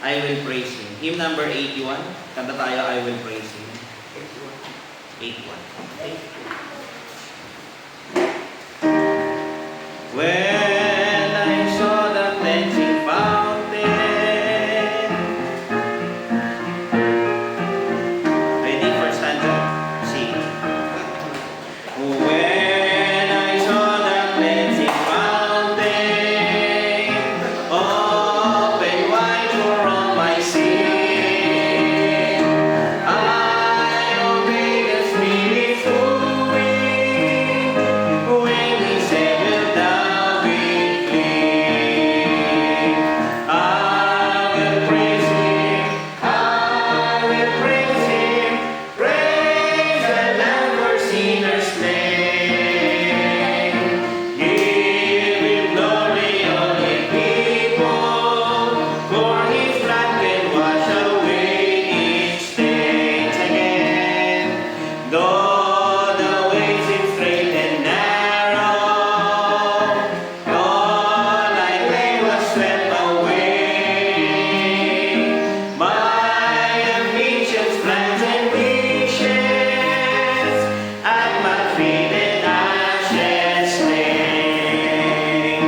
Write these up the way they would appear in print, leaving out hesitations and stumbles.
I will praise Him. Hymn number 81. Kanta tayo, I will praise Him. 81. When I saw the cleansing fountain. Ready? First stanza. Sing. When I saw the cleansing fountain, open wide for all my sin, I obeyed the Spirit's wooing. When He said, "Will thou be clean?" I will praise Him, I will praise Him, praise the Lamb for sinners slain. Give Him glory, all ye people, for His blood can wash away each stain. Again, though the way seems straight and narrow, all I claim was swept away. My ambitions, plans, and wishes at my feet and ashes lay.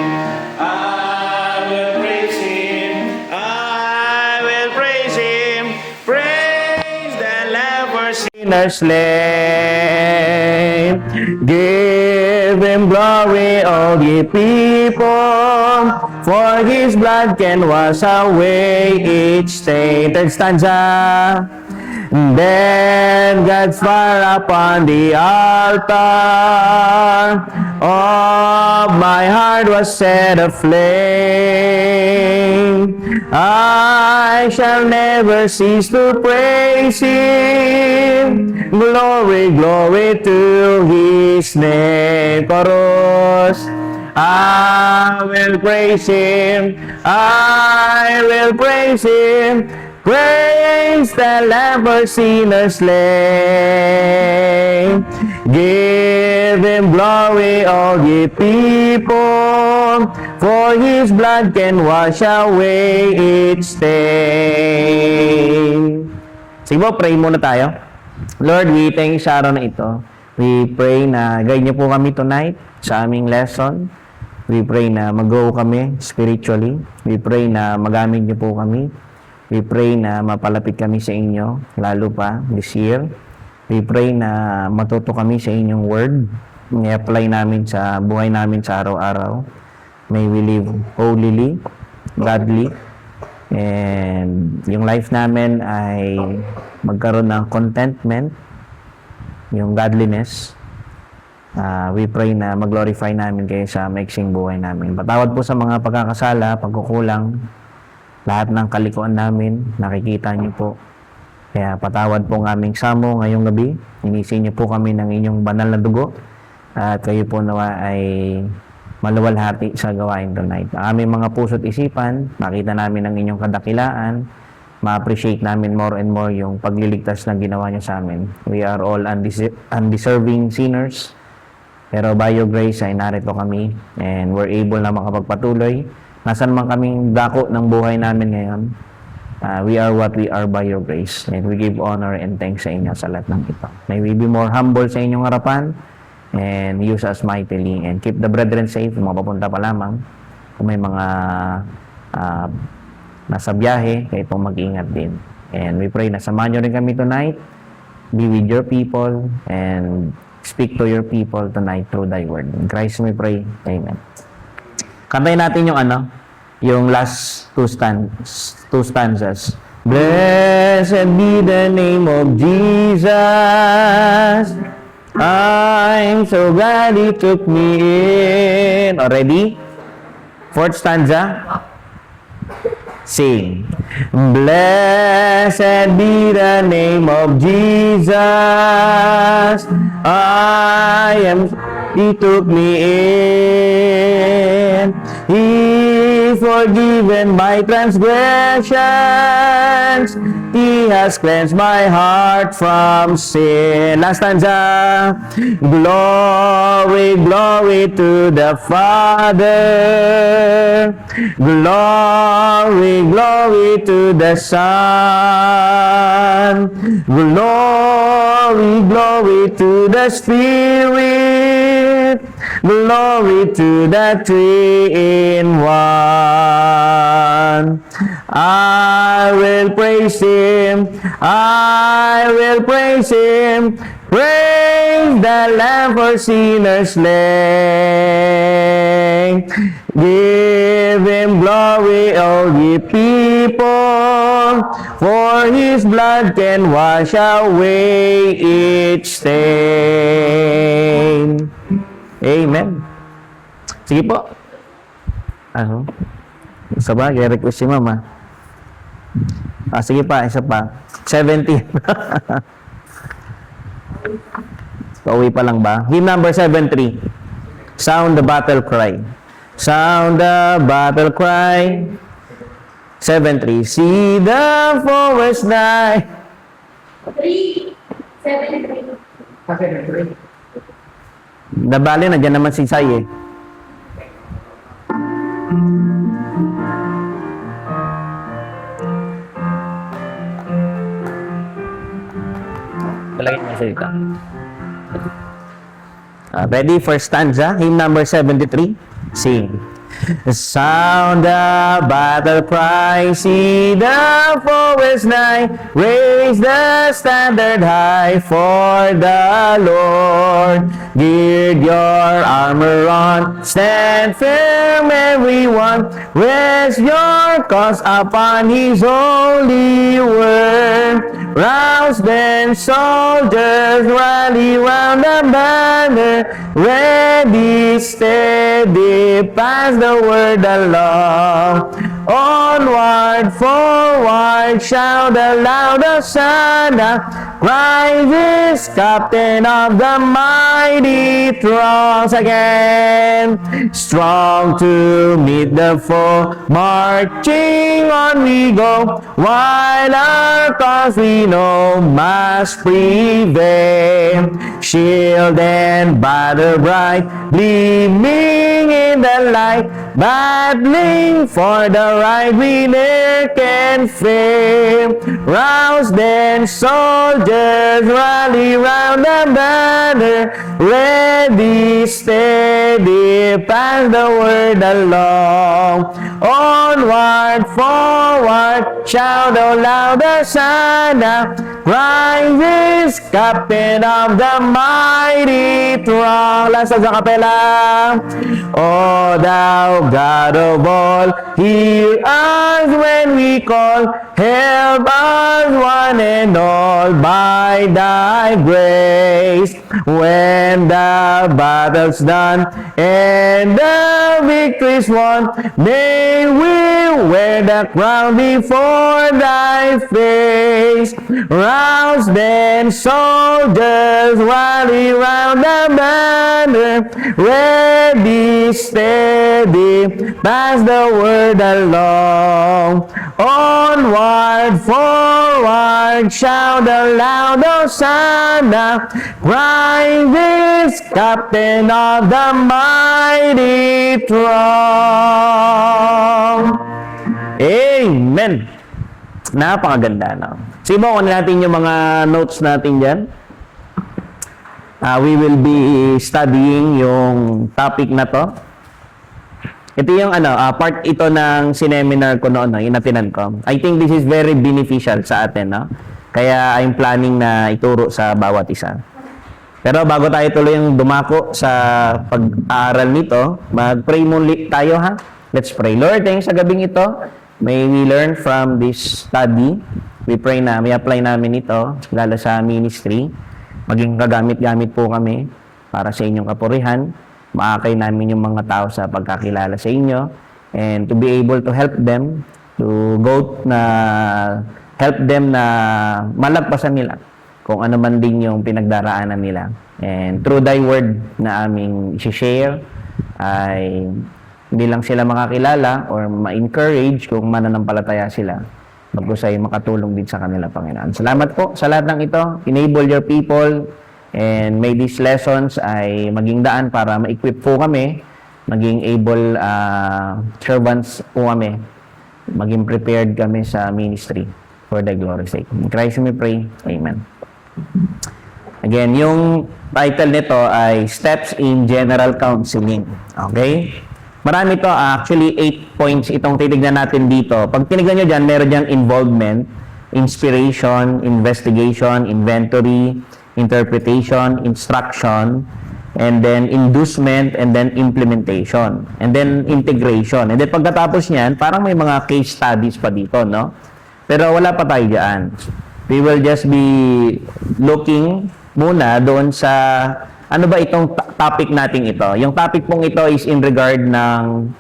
I will praise Him, I will praise Him, praise the Lamb for sinners slain. Give Him glory, all ye people, for His blood can wash away each stain. Third stanza. Then God's fire upon the altar of my heart was set aflame. I shall never cease to praise Him. Glory, glory to His name. Chorus. I will praise Him, I will praise Him, praise the Lamb for sinners slain. Give Him glory, all ye people, for His blood can wash away each stain. Sige po, pray muna tayo. Lord, we thank you sa araw na ito. We pray na guide niyo po kami tonight sa aming lesson. We pray na mag-grow kami spiritually. We pray na magamit niyo po kami. We pray na mapalapit kami sa inyo, lalo pa this year. We pray na matuto kami sa inyong word. I-apply namin sa buhay namin sa araw-araw. May we live holily, godly, and yung life namin ay magkaroon ng contentment, yung godliness. We pray na mag-glorify namin kayo sa maiksing buhay namin. Patawad po sa mga pagkakasala, pagkukulang, lahat ng kalikuan namin, nakikita niyo po. Kaya patawad po ng aming samo ngayong gabi. Inisin niyo po kami ng inyong banal na dugo. At kayo po nawa ay maluwalhati sa gawain tonight. Ang aming mga puso't isipan, makita namin ang inyong kadakilaan, ma-appreciate namin more and more yung pagliligtas na ginawa niyo sa amin. We are all undeserving sinners. Pero by your grace ay narito kami and we're able na makapagpatuloy. Nasaan man kaming dako ng buhay namin ngayon, we are what we are by your grace. And we give honor and thanks sa inyo sa lahat ng ito. May we be more humble sa inyong harapan and use us mightily and keep the brethren safe. Kung mapapunta pa lamang, kung may mga nasa biyahe, kayo pong mag-iingat din. And we pray na samahan nyo rin kami tonight. Be with your people and speak to your people tonight through thy word. In Christ we pray. Amen. Kantayin natin yung last two stanzas. Blessed be the name of Jesus. I'm so glad He took me in. Already? Fourth stanza. Sing. Blessed be the name of Jesus. He took me in. He forgiven my transgressions. He has cleansed my heart from sin. Last stanza. Glory, glory to the Father. Glory, glory to the Son. Glory, glory to the Spirit. Glory to the Three-in-One. I will praise Him. I will praise Him. Praise the Lamb for sinners slain. Give Him glory, all ye people, for His blood can wash away each stain. Amen. Sige po. Ano? Isa ba? I-request si Mama. Sige pa, isa pa. 70. Pauwi pa lang ba? Hymn number 73. Sound the battle cry. Sound the battle cry. 73. See the forest night. 3, 7, 3. Nabali, nandiyan naman si Sai eh. Palagay mo siya dito. Ready for stanza? Hymn number 73. Sing. Sound the battle cry, see the forest nigh, raise the standard high for the Lord. Gird your armor on, stand firm everyone, rest your cause upon His holy word. Rouse then soldiers, rally round the banner, ready, steady, pass the word along. Onward, forward, shout aloud, Hosanna, Christ is captain of the mighty throngs again. Strong to meet the foe, marching on we go, while our cause we know must prevail. Shield and banner bright, gleaming in the light, battling for the right we ne'er can fail. Rouse then soldiers, rally round the banner, ready, steady, pass the word along. Onward, forward, shout aloud, Hosanna, Christ is captain of the mighty throng. Last sa kapela. O thou God of all, hear us when we call, help us one and all by thy grace. When the battle's done and the victory's won, may we wear the crown before thy face. Rouse then soldiers, rally round the banner, ready, steady, pass the word along. Onward, forward, shout aloud, Hosanna, Christ is captain of the mighty throng. Amen. Napakaganda, no? Sige mo, kunin natin yung mga notes natin dyan. We will be studying yung topic na to. Ito yung part ito ng seminar ko noon, no, inatinan ko. I think this is very beneficial sa atin, no? Kaya I'm planning na ituro sa bawat isa. Pero bago tayo tuloy yung dumako sa pag-aaral nito, mag-pray muna tayo, ha? Let's pray. Lord, thanks sa gabing ito. May we learn from this study. We pray na may apply namin ito, lalo sa ministry. Maging kagamit-gamit po kami para sa inyong kapurihan. Maakay namin yung mga tao sa pagkakilala sa inyo. And to be able to help them, to help them na malagpasan nila kung ano man din yung pinagdaraanan nila. And through thy word na aming i-share, ay Hindi lang sila makakilala or ma-encourage kung mananampalataya sila. Bagkus ay makatulong din sa kanila, Panginoon. Salamat po sa lahat ng ito. Enable your people and may these lessons ay maging daan para ma-equip po kami, maging able servants po kami, maging prepared kami sa ministry for the glory's sake. In Christ we pray. Amen. Again, yung title nito ay Steps in General Counseling. Okay? Marami to, actually 8 points itong titignan natin dito. Pag tinignan nyo dyan, meron dyang involvement, inspiration, investigation, inventory, interpretation, instruction, and then inducement, and then implementation, and then integration. And then pagkatapos niyan, parang may mga case studies pa dito, no? Pero wala pa tayo dyan. We will just be looking muna doon sa ano ba itong topic natin ito. Yung topic pong ito is in regard ng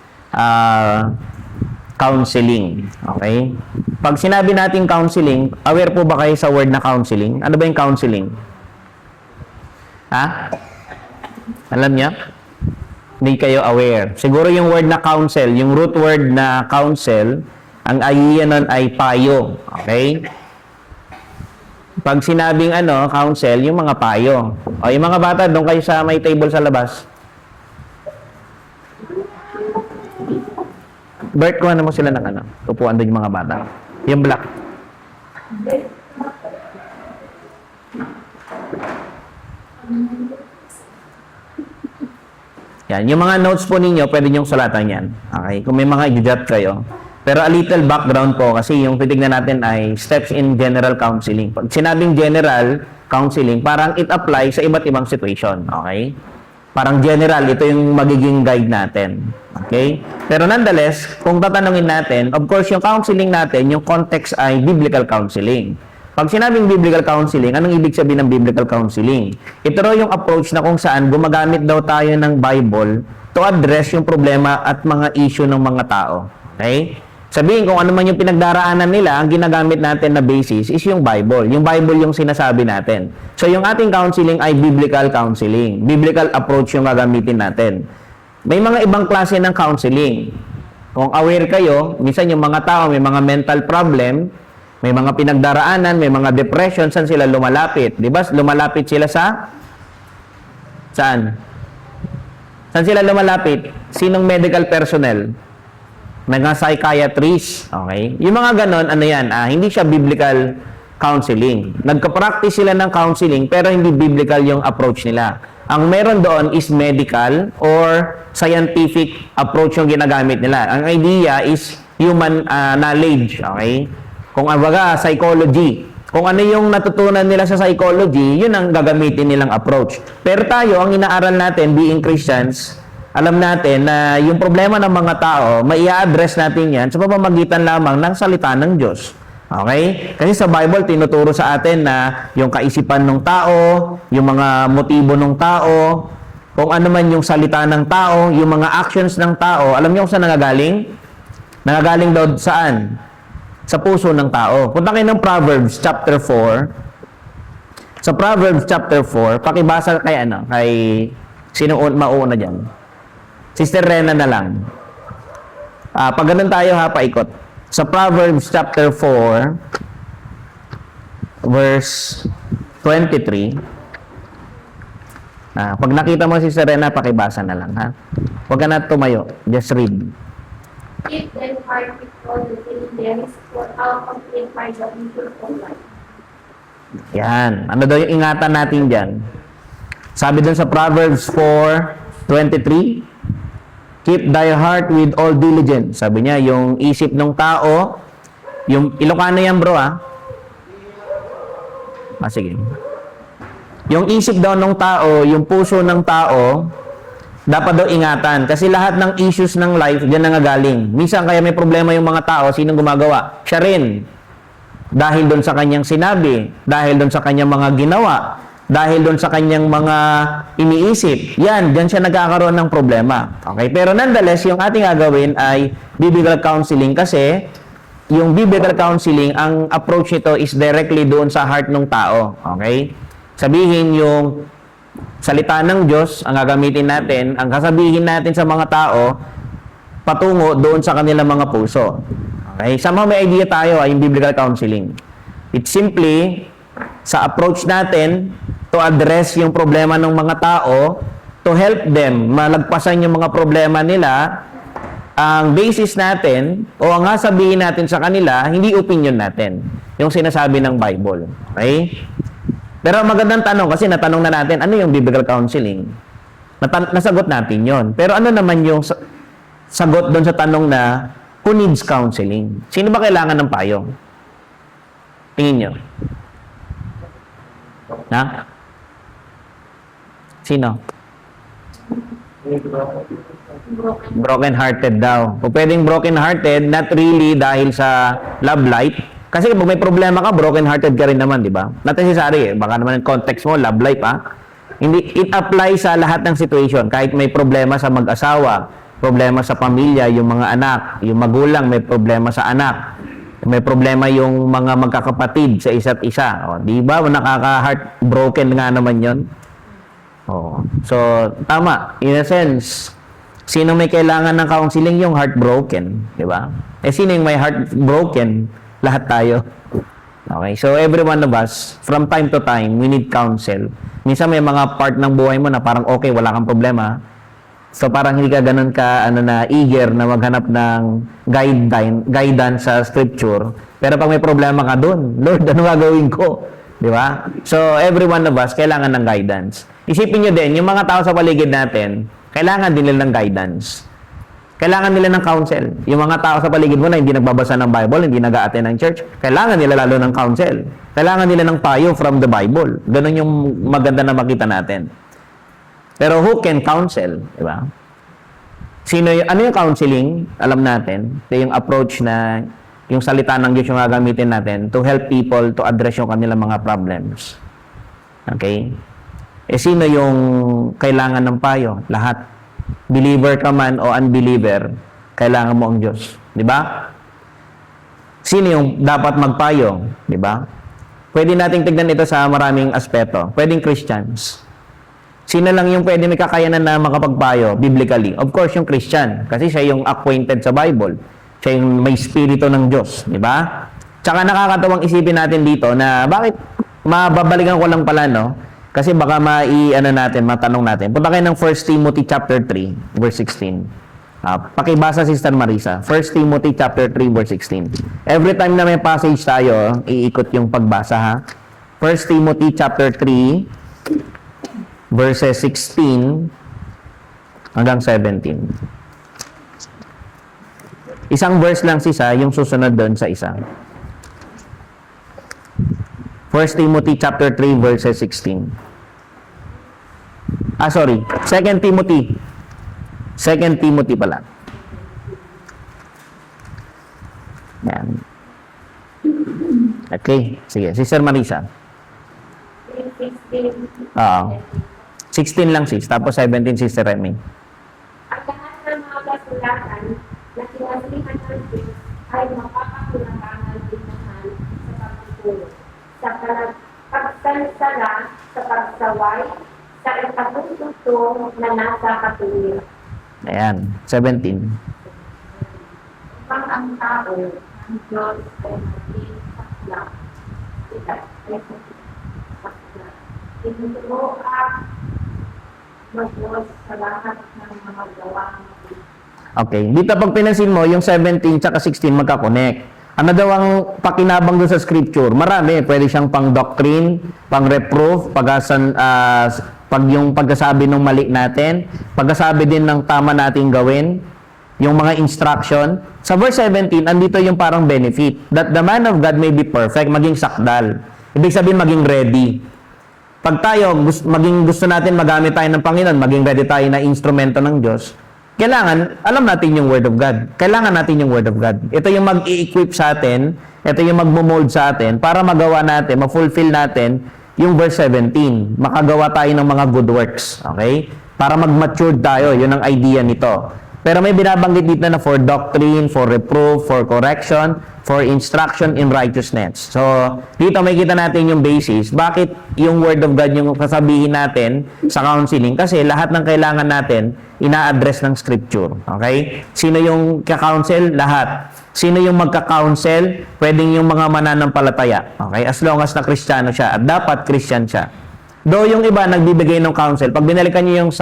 counseling. Okay? Pag sinabi natin counseling, aware po ba kayo sa word na counseling? Ano ba yung counseling? Ha? Alam niya? Hindi kayo aware. Siguro yung word na counsel, yung root word na counsel, ang idea nun ay payo. Okay? Pag sinabing counsel, yung mga payo. O yung mga bata, doon kayo sa may table sa labas. Bert, kuha na mo sila ng upuan doon yung mga bata. Yung black. Yan. Yung mga notes po ninyo, pwede nyong sulatan yan. Okay? Kung may mga i-jot kayo. Pero a little background po kasi yung titignan natin ay steps in general counseling. Pag sinabing general counseling, parang it applies sa iba't ibang situation. Okay? Parang general, ito yung magiging guide natin. Okay? Pero nonetheless, kung tatanungin natin, of course, yung counseling natin, yung context ay biblical counseling. Pag sinabing biblical counseling, anong ibig sabihin ng biblical counseling? Ito raw yung approach na kung saan gumagamit daw tayo ng Bible to address yung problema at mga issue ng mga tao. Okay? Sabihin kung ano man yung pinagdaraanan nila, ang ginagamit natin na basis is yung Bible. Yung Bible yung sinasabi natin. So yung ating counseling ay biblical counseling. Biblical approach yung gagamitin natin. May mga ibang klase ng counseling. Kung aware kayo, minsan yung mga tao may mga mental problem, may mga pinagdaraanan, may mga depression, saan sila lumalapit? Di ba? Lumalapit sila sa? Saan? Saan sila lumalapit? Sinong medical personnel? Mga psychiatrist, okay? Yung mga ganon, hindi siya biblical counseling. Nagka-practice sila ng counseling, pero hindi biblical yung approach nila. Ang meron doon is medical or scientific approach yung ginagamit nila. Ang idea is human knowledge, okay? Kung abaga, psychology. Kung ano yung natutunan nila sa psychology, yun ang gagamitin nilang approach. Pero tayo, ang inaaral natin, being Christians, alam natin na yung problema ng mga tao, mai-address natin yan sa pamamagitan lamang ng salita ng Diyos. Okay? Kasi sa Bible, tinuturo sa atin na yung kaisipan ng tao, yung mga motibo ng tao, kung ano man yung salita ng tao, yung mga actions ng tao, alam niyo kung saan nangagaling? Nangagaling daw saan? Sa puso ng tao. Punta kayo ng Proverbs chapter 4. Sa Proverbs chapter 4, pakibasa kay kay sino mauuna dyan? Sister Rena na lang. Pag ganun tayo paikot. Sa Proverbs chapter 4, verse 23. Pag nakita mo si Sister Rena, pakibasa na lang, ha? Huwag ka na tumayo. Just read. Keep them hard with all the diligence, for our complete mind of beautiful life. Yan. Ano daw yung ingatan natin dyan? Sabi dun sa Proverbs 4:23, keep thy heart with all diligence. Sabi niya, yung isip ng tao, yung Ilocano yan bro sige. Yung isip daw ng tao, yung puso ng tao, dapat daw ingatan. Kasi lahat ng issues ng life, diyan nangagaling. Minsan kaya may problema yung mga tao, sinong gumagawa? Siya rin. Dahil doon sa kanyang sinabi, dahil doon sa kanyang mga ginawa, dahil doon sa kanyang mga iniisip. Yan, diyan siya nagkakaroon ng problema. Okay? Pero nonetheless, yung ating gagawin ay biblical counseling kasi yung biblical counseling, ang approach nito is directly doon sa heart ng tao. Okay? Sabihin yung salita ng Diyos, ang gagamitin natin, ang kasabihin natin sa mga tao, patungo doon sa kanilang mga puso. Okay? Somehow may idea tayo yung biblical counseling. It's simply sa approach natin to address yung problema ng mga tao, to help them malagpasan yung mga problema nila. Ang basis natin o ang sabihin natin sa kanila, hindi opinion natin. Yung sinasabi ng Bible. Okay? Pero magandang tanong kasi natanong na natin, ano yung biblical counseling? Nasagot natin yon. Pero ano naman yung sagot doon sa tanong na who needs counseling? Sino ba kailangan ng payo? Tingin nyo. Ha? Sino? Broken-hearted daw. O pwedeng broken-hearted, not really dahil sa love life. Kasi pag may problema ka, broken-hearted ka rin naman, di ba? Not necessary eh. Baka naman yung context mo, love life Hindi, it applies sa lahat ng situation. Kahit may problema sa mag-asawa, problema sa pamilya, yung mga anak, yung magulang, may problema sa anak. May problema yung mga magkakapatid sa isa't isa. O, di ba? Nakaka-heartbroken nga naman yon. O, so, tama. In a sense, sino may kailangan ng counseling? Yung heartbroken. Di ba? Eh, sino yung may heartbroken? Lahat tayo. Okay, so every one of us, from time to time, we need counsel. Minsan may mga part ng buhay mo na parang okay, wala kang problema. So parang hindi ka ganun ka eager na maghanap ng guidance sa scripture. Pero pag may problema ka doon, Lord, ano gagawin ko? Di ba? So every one of us, kailangan ng guidance. Isipin nyo din, yung mga tao sa paligid natin, kailangan din nila ng guidance. Kailangan nila ng counsel. Yung mga tao sa paligid mo na hindi nagbabasa ng Bible, hindi nag-a-attend ng church, kailangan nila lalo ng counsel. Kailangan nila ng payo from the Bible. Ganun yung maganda na makita natin. Pero who can counsel? Diba? Ano yung counseling? Alam natin. Ito yung approach na yung salita ng Diyos yung gagamitin natin to help people to address yung kanilang mga problems. Okay? Sino yung kailangan ng payo? Lahat. Believer ka man o unbeliever, kailangan mo ang Diyos. Di ba? Sino yung dapat magpayo? Di ba? Pwede nating tignan ito sa maraming aspeto. Pwedeng Christians. Sino lang yung pwede may kakayanan na makapagpayo biblically? Of course, yung Christian. Kasi siya yung acquainted sa Bible. Siya yung may spirito ng Diyos. Di ba? Tsaka nakakatawang isipin natin dito na bakit mababalikan ko lang pala, no? Kasi baka matanong natin. Punta kayo ng 1 Timothy chapter 3, verse 16. Pakibasa si Sister Marisa. 1 Timothy chapter 3, verse 16. Every time na may passage tayo, iikot yung pagbasa, ha? 1 Timothy chapter 3, verses 16 hanggang 17. Isang verse lang sisa, yung susunod doon sa isa. 1 Timothy chapter 3 verses 16. Sorry. 2 Timothy. 2 Timothy pala. Yan. Okay. Sige. Sister Marisa. 16 lang sis. Tapos 17 Sister Remy. Ang lahat ng mga kasulatan na sinasalihan ng Diyos ay mapapakulakangan din naman sa pagtutulong, sa pagsansala, sa pagsaway, sa ipagtutulong na nasa katuloy. Ayan. 17. Upang ang tao, ang Diyos ay maging sakla, at ay sakla. Tinuturo ang mag-Diyos sa lahat ng mga gawang Okay. Dito pag pinansin mo, yung 17 tsaka 16 magkakonect. Ano daw ang pakinabang doon sa scripture? Marami. Pwede siyang pang-doctrine, pang-reproof, pag yung pagkasabi ng mali natin, pagkasabi din ng tama nating gawin, yung mga instruction. Sa verse 17, andito yung parang benefit. That the man of God may be perfect, maging sakdal. Ibig sabihin, maging ready. Pag tayo, maging gusto natin magamit tayo ng Panginoon, maging ready tayo na instrumento ng Diyos, kailangan, alam natin yung Word of God. Kailangan natin yung Word of God. Ito yung mag-i-equip sa atin, ito yung mag-mold sa atin, para magawa natin, ma-fulfill natin yung verse 17. Makagawa tayo ng mga good works. Okay? Para mag-mature tayo. Yun ang idea nito. Pero may binabanggit dito na for doctrine, for reproof, for correction, for instruction in righteousness. So, dito may kita natin yung basis. Bakit yung Word of God yung sasabihin natin sa counseling? Kasi lahat ng kailangan natin, ina-address ng Scripture. Okay? Sino yung ka-counsel? Lahat. Sino yung magka-counsel? Pwedeng yung mga mananampalataya. Okay? As long as na Kristiyano siya. At dapat Christian siya. Though yung iba nagbibigay ng counsel, pag binalikan niyo yung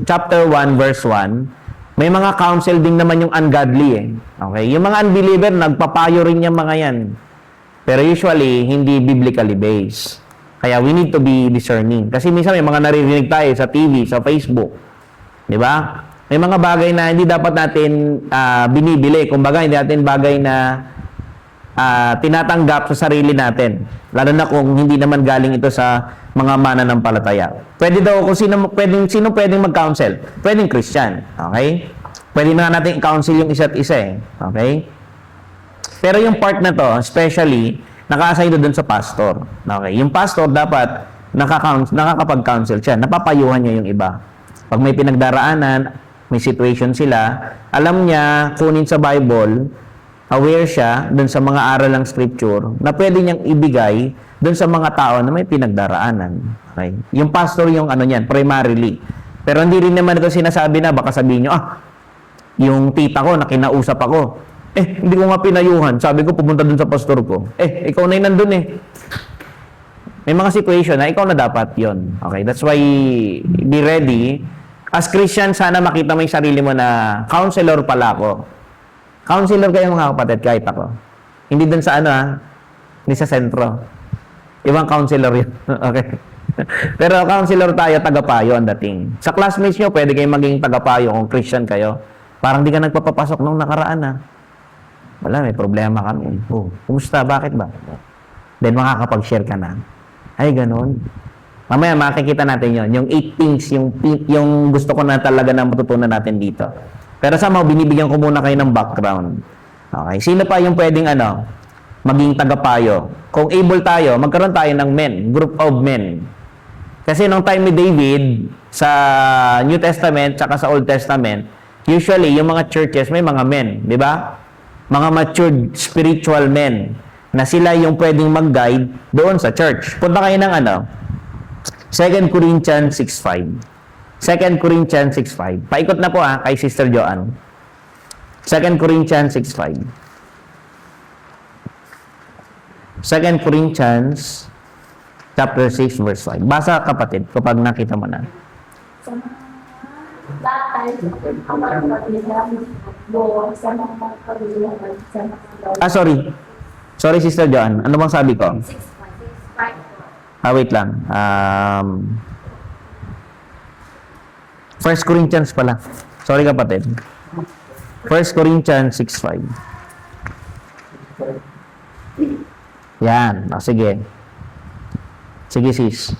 chapter 1, verse 1, may mga counsel din naman yung ungodly eh. Okay? Yung mga unbeliever, nagpapayo rin yung mga yan. Pero usually, hindi biblically based. Kaya we need to be discerning. Kasi minsan may mga naririnig tayo sa TV, sa Facebook. Di ba? May mga bagay na hindi dapat natin binibili. Kumbaga, hindi natin bagay na tinatanggap sa sarili natin. Lalo na kung hindi naman galing ito sa mga mananampalataya. Pwede daw kung sino pwedeng mag-counsel. Pwedeng Christian. Okay? Pwede na natin i-counsel yung isa't isa eh. Okay? Pero yung part na to, especially, naka-assign doon sa pastor. Okay? Yung pastor dapat nakakapag-counsel siya. Napapayuhan niya yung iba. Pag may pinagdaraanan, may situation sila, alam niya, kunin sa Bible, aware siya dun sa mga aral ng Scripture na pwede niyang ibigay dun sa mga tao na may pinagdaraanan. Okay? Yung pastor yung ano niyan, primarily. Pero hindi rin naman ito sinasabi na baka sabihin nyo, yung tita ko na kinausap ako, hindi ko nga pinayuhan. Sabi ko, pumunta dun sa pastor ko. Ikaw na yung nandun eh. May mga situation na ikaw na dapat yon. Okay? That's why, be ready. As Christian, sana makita mo yung sarili mo na counselor pala ako. Counselor kayo mga kapatid, kahit ako. Hindi dun sa hindi sa sentro. Ibang counselor yun. Okay. Pero counselor tayo, tagapayo ang dating. Sa classmates nyo, pwede kayong maging tagapayo kung Christian kayo. Parang di ka nagpapapasok nung nakaraan Wala, may problema kami. Kumusta? Bakit ba? Then makakapag-share ka na. Ay, ganun. Mamaya makikita natin yon. Yung 8 things, yung gusto ko na talaga na matutunan natin dito. Pero somehow, binibigyan ko muna kayo ng background. Okay? Sino pa yung pwedeng maging tagapayo? Kung able tayo, magkaroon tayo ng men, group of men. Kasi nung time ni David, sa New Testament, tsaka sa Old Testament, usually, yung mga churches, may mga men. Di ba? Mga matured spiritual men na sila yung pwedeng mag-guide doon sa church. Punta kayo ng 2 Corinthians 6:5. 2 Corinthians 6:5. Paikot na po kay Sister Joanne. 2 Corinthians 6:5. 2 Corinthians chapter 6 verse 5. Basa kapatid kapag nakita mo na. Sa mga bakal, ang mga pagbilang doon sa mga pagbilang sa mga Sorry Sister Joanne. Ano bang sabi ko? 6:5. Wait lang. 1 Corinthians pala. Sorry kapatid. 1 Corinthians 6:5. Yan. Sige. Sige sis.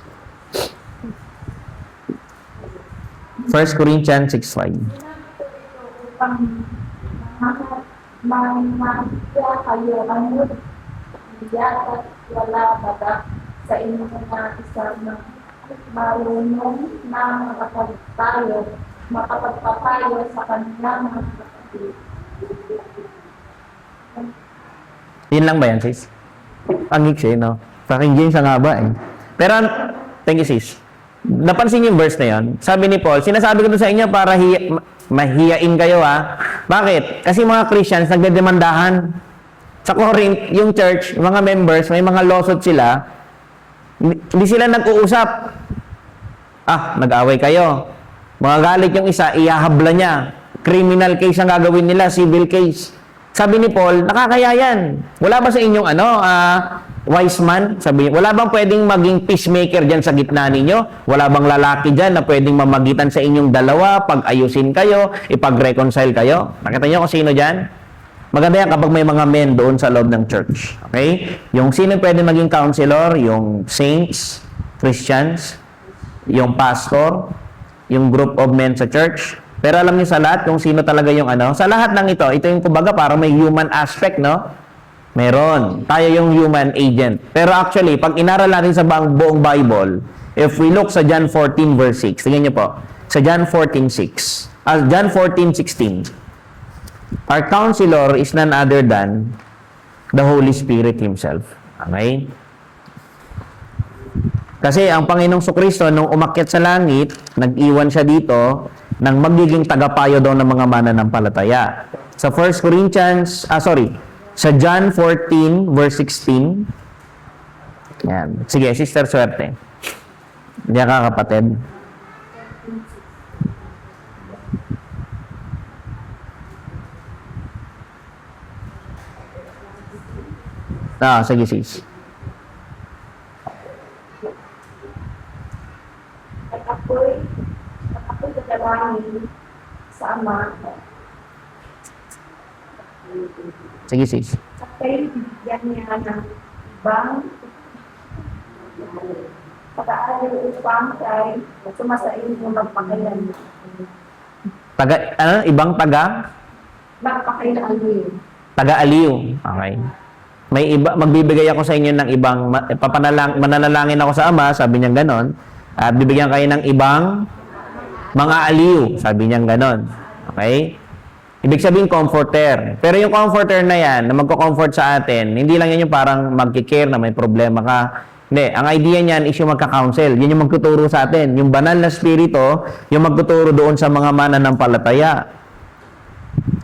1 Corinthians 6:5. Upang mamahya kayo ang at wala baga sa inyong mga isang marunong na makapagpapayo sa kanilang mga kapatid. Yun lang ba yan, sis? Ang ngiksi, no? Sa King James nga ba eh. Pero, thank you, sis. Napansin yung verse na yun. Sabi ni Paul, sinasabi ko sa inyo para mahiyain kayo Bakit? Kasi mga Christians, nagdedemandahan. Sa Corinth, yung church, mga members, may mga lawsuit sila. Hindi sila nag-uusap. Nag-away kayo. Magagalit yung isa, ihahabla niya. Criminal case ang gagawin nila, civil case. Sabi ni Paul, nakakaya yan. Wala ba sa inyong wise man? Sabi niya, wala bang pwedeng maging peacemaker dyan sa gitna ninyo? Wala bang lalaki dyan na pwedeng mamagitan sa inyong dalawa, pag-ayusin kayo, ipag-reconcile kayo? Nakita niyo kung sino dyan? Maganda yan kapag may mga men doon sa loob ng church. Okay? Yung sino pwede maging counselor, yung saints, Christians, yung pastor, yung group of men sa church. Pero alam niyo sa lahat kung sino talaga yung sa lahat ng ito yung kumbaga parang may human aspect, no? Meron. Tayo yung human agent. Pero actually, pag inaral natin sa buong Bible, if we look sa John 14 verse 6, tingnan niyo po, sa John 14:6, John 14:16. Our counselor is none other than the Holy Spirit Himself. Okay? Kasi ang Panginoong Kristo nung umakyat sa langit, nag-iwan siya dito ng magiging tagapayo daw ng mga mananampalataya. Sa sa John 14 verse 16. Yan. Sige, Sister Swerte. Hindi ka kapatid. Sige sis. At ako'y dadalangin sa Ama. Sige sis. At kayo bigyan niya ng ibang pag-aaral upang kay sumasain mo magpakailan. Ibang taga? Magpakailan. Taga-aliw. Okay. May iba, magbibigay ako sa inyo ng ibang, mananalangin ako sa Ama, sabi niya ganon. At bibigyan kayo ng ibang mga aliw, sabi niya ganon. Okay? Ibig sabihin, comforter. Pero yung comforter na yan, na magko-comfort sa atin, hindi lang yan yung parang magkikare na may problema ka. Hindi, ang idea niyan is yung magka-counsel. Yun yung magtuturo sa atin. Yung banal na spirito, yung magtuturo doon sa mga mananampalataya.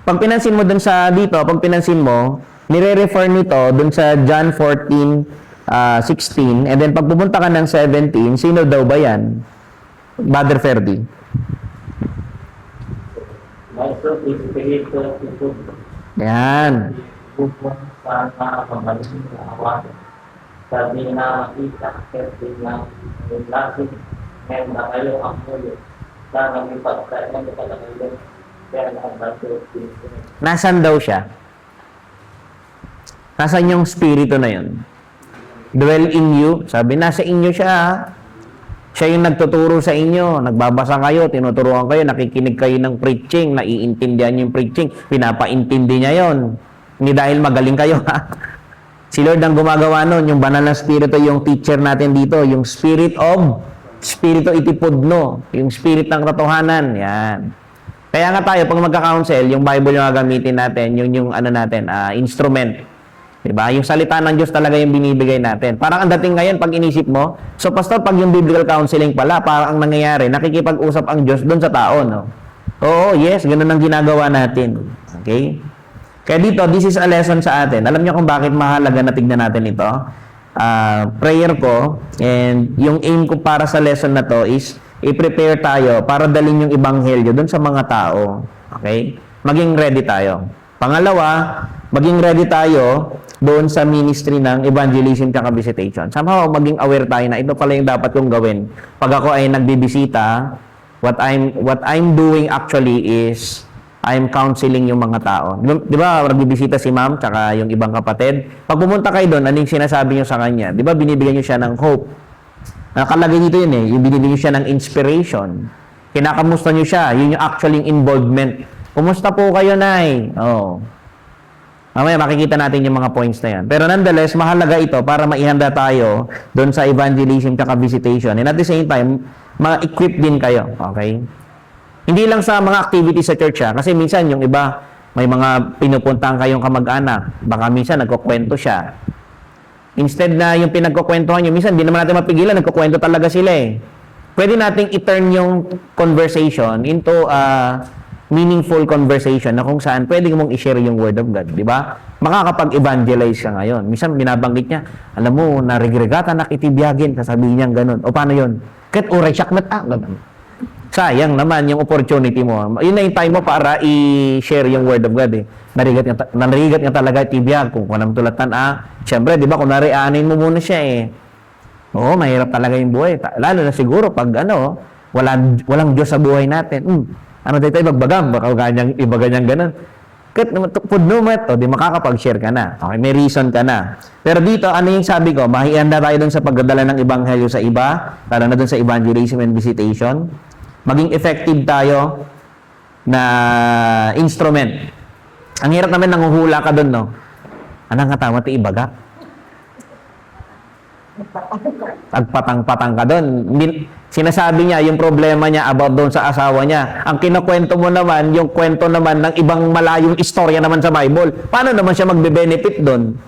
Pag pinansin mo dun sa dito, pag pinansin mo, nire-refer nito dun sa John 14:16, and then pag pupunta ka ng 17, sino daw ba yan? Brother Ferdy. Yan. Sabi na makita, kasi na yung lasing, ngayon na kayo ang mulo. Sana may pagkain na kayo. Kaya Nasaan daw siya? Nasaan yung spirito na yun? Dwell in you. Sabi, nasa inyo siya. Siya yung nagtuturo sa inyo. Nagbabasa kayo, tinuturuan kayo, nakikinig kayo ng preaching, naiintindihan yung preaching, pinapaintindi niya yon. Hindi dahil magaling kayo, ha? Si Lord ang gumagawa nun, yung banal na spirito, yung teacher natin dito, yung spirito itipudno, yung spirit ng katotohanan, yan. Kaya nga tayo, pag magka-counsel, yung Bible yung gagamitin natin, yung instrument. Diba? Yung salita ng Diyos talaga yung binibigay natin. Parang ang dating ngayon, pag inisip mo, so pastor, pag yung biblical counseling pala, parang ang nangyayari, nakikipag-usap ang Diyos doon sa tao, no? Oo, yes, ganun ang ginagawa natin. Okay? Kaya dito, this is a lesson sa atin. Alam niyo kung bakit mahalaga na tignan natin ito? Prayer ko, and yung aim ko para sa lesson na to is, i-prepare tayo para dalhin yung ebanghelyo doon sa mga tao. Okay? Maging ready tayo. Pangalawa, maging ready tayo doon sa ministry ng evangelism at visitation. Somehow, maging aware tayo na ito pala yung dapat kong gawin. Pag ako ay nagbibisita, what I'm doing actually is I'm counseling yung mga tao. Di ba, nagbibisita si ma'am tsaka yung ibang kapatid. Pag pumunta kayo doon, anong sinasabi nyo sa kanya? Di ba, binibigyan nyo siya ng hope. Nakalagay dito yun yung binibigyan nyo siya ng inspiration. Kinakamusta nyo siya. Yun yung actually involvement. Kumusta po kayo, Nay? Oo. Mamaya makikita natin yung mga points na yan. Pero nonetheless, mahalaga ito para maihanda tayo doon sa evangelism at visitation. And at the same time, ma-equip din kayo. Okay? Hindi lang sa mga activities sa church, kasi minsan yung iba, may mga pinupuntahan kayong kamag-anak. Baka minsan nagkukwento siya. Instead na yung pinagkukwentuhan nyo, minsan hindi naman natin mapigilan, nagkukwento talaga sila eh. Pwede nating i-turn yung conversation into meaningful conversation na kung saan pwede mong i-share yung word of God, di ba? Makakapag-evangelize ka ngayon. Minsan binabanggit niya, alam mo, narigregata nakitibiyagin, sasabihin niya gano'n. O paano yun? Ket uray syakmet gano'n. Sayang naman yung opportunity mo. Yun na yung time mo para i-share yung word of God eh. Narigat nga talaga tibiyag. Kung kanang tulatan siyempre, di ba, kung narianin mo muna siya eh. Oo, mahirap talaga yung buhay. Lalo na siguro pag walang Diyos sa buhay natin. Ano tayo magbagam? Baka iba ganyang ganun. Kat pudno mo ito, di makakapag-share ka na. Okay, may reason ka na. Pero dito, ano yung sabi ko? Mahihanda tayo dun sa pagdadala ng ebanghelyo sa iba, lalo na dun sa evangelism and visitation. Maging effective tayo na instrument. Ang hirap naman nanguhula ka dun, no? Anong nga tama, ibaga? Agpatang-patang ka doon. Sinasabi niya yung problema niya about doon sa asawa niya. Ang kinukwento mo naman, yung kwento naman ng ibang malayong istorya naman sa Bible. Paano naman siya magbe-benefit doon?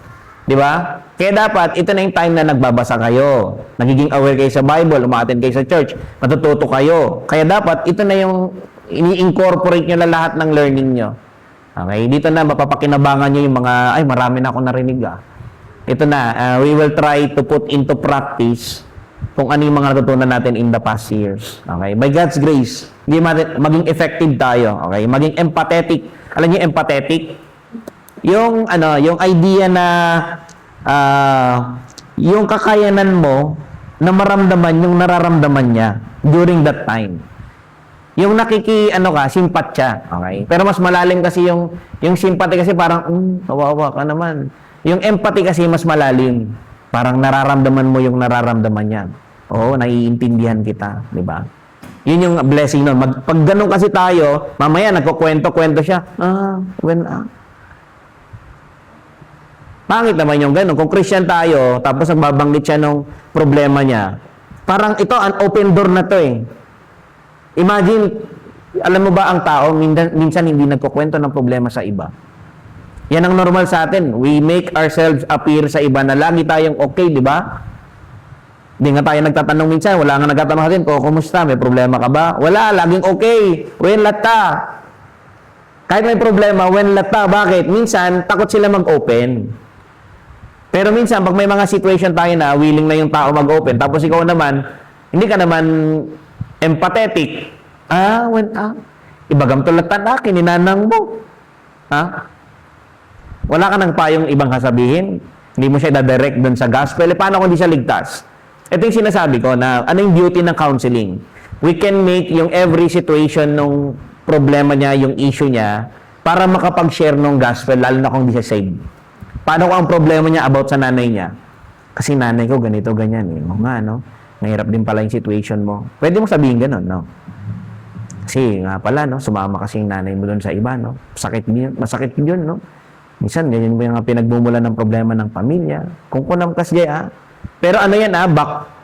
Di ba? Kaya dapat, ito na yung time na nagbabasa kayo. Nagiging aware kayo sa Bible, umaattend kayo sa church, matututo kayo. Kaya dapat, ito na yung ini-incorporate nyo na lahat ng learning nyo. Okay? Dito na, mapapakinabangan nyo yung mga, ay, marami na ako narinig Ito na, we will try to put into practice kung ano yung mga natutunan natin in the past years. Okay? By God's grace, maging effective tayo. Okay? Maging empathetic. Alam niyo empathetic? Yung idea na yung kakayanan mo na maramdaman yung nararamdaman niya during that time. Yung simpatya. Okay? Pero mas malalim kasi yung sympathy kasi parang, kawawa ka naman. Yung empathy kasi mas malalim. Parang nararamdaman mo yung nararamdaman niya. Oo, naiintindihan kita. Di ba? Yun yung blessing nun. Pag ganun kasi tayo, mamaya nagkukwento-kwento siya. Pangit naman yung ganun. Kung Christian tayo, tapos nagbabanggit siya ng problema niya, parang ito, an open door na to eh. Imagine, alam mo ba ang tao, minsan hindi nagkukwento ng problema sa iba. Yan ang normal sa atin. We make ourselves appear sa iba na lagi tayong okay, di ba? Hindi nga tayo nagtatanong minsan, wala nga nagtatanong natin, kumusta? May problema ka ba? Wala, laging okay. When lata. Kahit may problema, when lata. Bakit? Minsan, takot sila mag-open. Pero minsan, pag may mga situation tayo na willing na yung tao mag-open, tapos ikaw naman, hindi ka naman empathetic. Ibagam tulatan na, kininanang mo. Wala ka ng payong ibang kasabihin. Hindi mo siya dadirect doon sa gospel. Paano kung hindi siya ligtas? Ito yung sinasabi ko na ano yung beauty ng counseling. We can make yung every situation nung problema niya, yung issue niya, para makapag-share ng gospel, lalo na kung hindi siya saved. Paano kung ang problema niya about sa nanay niya? Kasi nanay ko, ganito, ganyan. O nga, no? Mahirap din pala yung situation mo. Pwede mo sabihin ganun, no? Kasi nga pala, no? Sumama kasi yung nanay mo doon sa iba, no? Masakit yun, no? Minsan, ganyan mo yung pinagmumulan ng problema ng pamilya. Kung kunam kasi, Pero ano yan,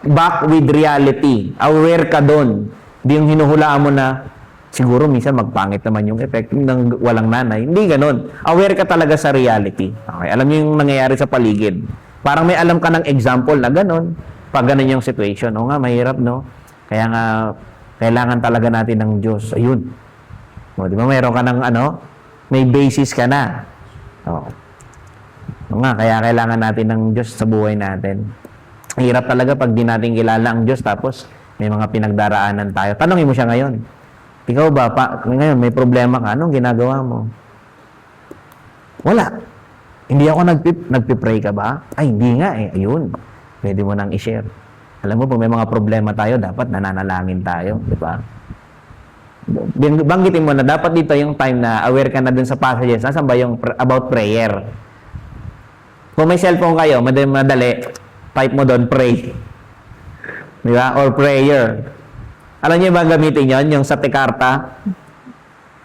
back with reality. Aware ka doon. Hindi yung hinuhulaan mo na, siguro minsan magpangit naman yung effect ng walang nanay. Hindi ganun. Aware ka talaga sa reality. Okay? Alam niyo yung nangyayari sa paligid. Parang may alam ka ng example na ganun. Pag ganun yung situation. O nga, mahirap, no? Kaya nga, kailangan talaga natin ng Diyos. Ayun. O, di ba, mayroon ka ng may basis ka na. O nga, kaya kailangan natin ng Diyos sa buhay natin. Hirap talaga pag di natin kilala ang Diyos tapos may mga pinagdaraanan tayo. Tanongin mo siya ngayon. Ikaw ba, ngayon may problema ka, anong ginagawa mo? Wala. Hindi ako nagpipray ka ba? Ay, hindi nga eh. Ayun. Pwede mo nang i-share. Alam mo, pag may mga problema tayo, dapat nananalangin tayo. Di ba? Banggitin mo na dapat dito yung time na aware ka na dun sa passages. Nasaan ba yung about prayer? Kung may cellphone kayo, madali, type mo doon, pray. Di ba? Or prayer. Alam niyo ba gamitin yon yung sa Tekarta?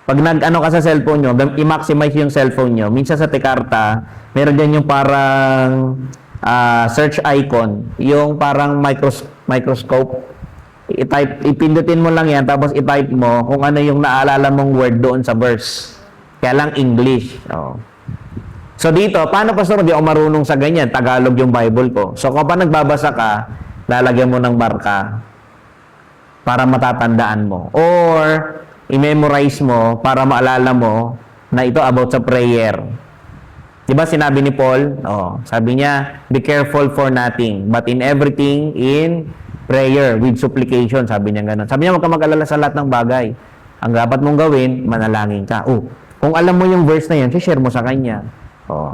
Pag ka sa cellphone nyo, i-maximize yung cellphone nyo. Minsan sa Tekarta, meron dyan yung parang search icon. Yung parang microscope. Ipindutin mo lang yan, tapos i-type mo kung ano yung naalala mong word doon sa verse. Kaya lang English. So dito, paano pastor, di ako marunong sa ganyan? Tagalog yung Bible ko. So kapag nagbabasa ka, lalagyan mo ng marka para matatandaan mo. Or, i-memorize mo para maalala mo na ito about sa prayer. Diba sinabi ni Paul? Sabi niya, be careful for nothing, but in everything, in prayer, with supplication. Sabi niya gano'n. Sabi niya, huwag ka mag-alala sa lahat ng bagay. Ang dapat mong gawin, manalangin ka. Kung alam mo yung verse na yan, share mo sa kanya.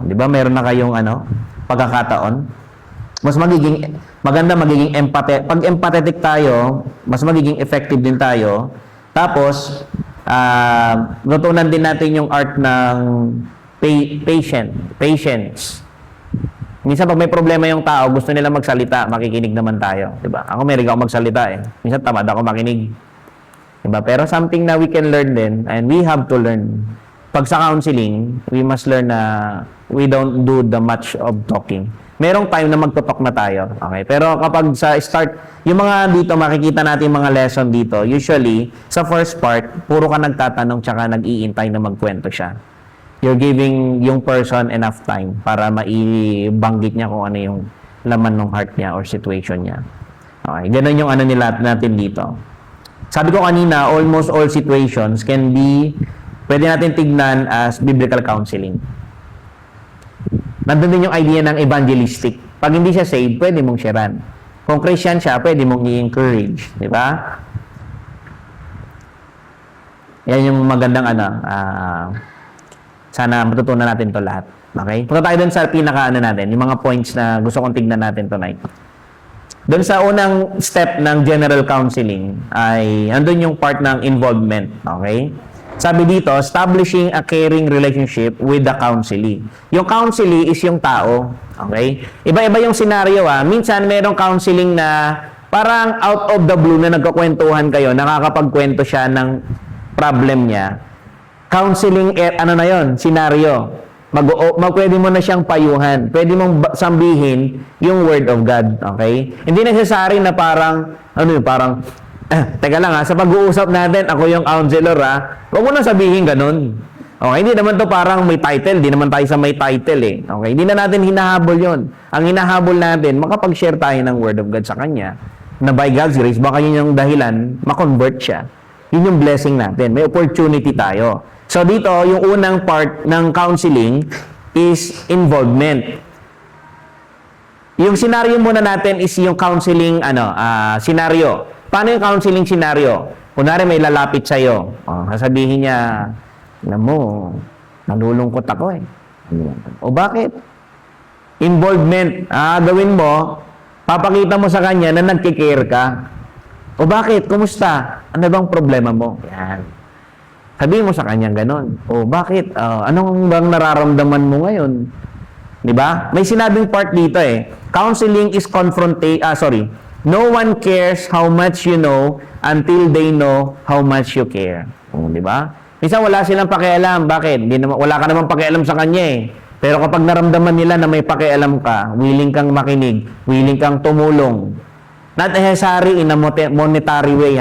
Di ba meron na kayong pagkakataon? Mas maganda magiging empathetic. Pag empathetic tayo, mas magiging effective din tayo. Tapos, natutunan din natin yung art ng patience. Minsan pag may problema yung tao, gusto nila magsalita, makikinig naman tayo. Diba? Ako may ako magsalita eh. Minsan tamad ako makinig. Diba? Pero something na we can learn din, and we have to learn. Pag sa counseling, we must learn na we don't do the much of talking. merong time na magtutok na tayo. Okay? Pero kapag sa start, yung mga dito, makikita natin yung mga lesson dito, usually, sa first part, puro ka nagtatanong tsaka nag-iintay na magkwento siya. You're giving yung person enough time para maibanggit niya kung ano yung laman ng heart niya or situation niya. Okay? Ganun yung ano nila natin dito. Sabi ko kanina, almost all situations can be, pwede natin tignan as biblical counseling. Nandun din yung idea ng evangelistic. Pag hindi siya saved, pwede mong sharean. Kung Christian siya, pwede mong i-encourage. Di ba? Yan yung magandang sana matutunan natin to lahat. Okay? Punta tayo dun sa pinaka natin, yung mga points na gusto kong tignan natin tonight. Doon sa unang step ng general counseling ay andun yung part ng involvement. Okay? Sabi dito, establishing a caring relationship with the counselee. Yung counselee is yung tao. Okay? Iba-iba yung scenario. Minsan, merong counseling na parang out of the blue na nagkakwentuhan kayo, nakakapagkwento siya ng problem niya. Counseling, ano na yon, scenario. Pwede mo na siyang payuhan. Pwede mong sambihin yung word of God. Okay? Hindi necessary na parang, teka lang sa pag-uusap natin, ako yung counselor huwag mo na sabihin ganun. Okay, hindi naman to parang may title, hindi naman tayo sa may title Okay, hindi na natin hinahabol yon. Ang hinahabol natin, makapag-share tayo ng word of God sa kanya, na by God's grace, baka yun yung dahilan, makonvert siya. Yun yung blessing natin. May opportunity tayo. So dito, yung unang part ng counseling is involvement. Yung scenario muna natin is yung counseling, scenario. Paano yung counseling scenario? Kunwari may lalapit sa'yo. Sasabihin niya, alam mo, nalulungkot ako O bakit? Involvement. Gawin mo, papakita mo sa kanya na nagkikare ka. O bakit? Kumusta? Ano bang problema mo? Yan. Sabihin mo sa kanya ganon. O bakit? Anong bang nararamdaman mo ngayon? Diba? May sinabing part dito Counseling is no one cares how much you know until they know how much you care. Di ba? Minsan wala silang pakialam. Bakit? Wala ka naman pakialam sa kanya Pero kapag naramdaman nila na may pakialam ka, willing kang makinig, willing kang tumulong. Not necessary in a monetary way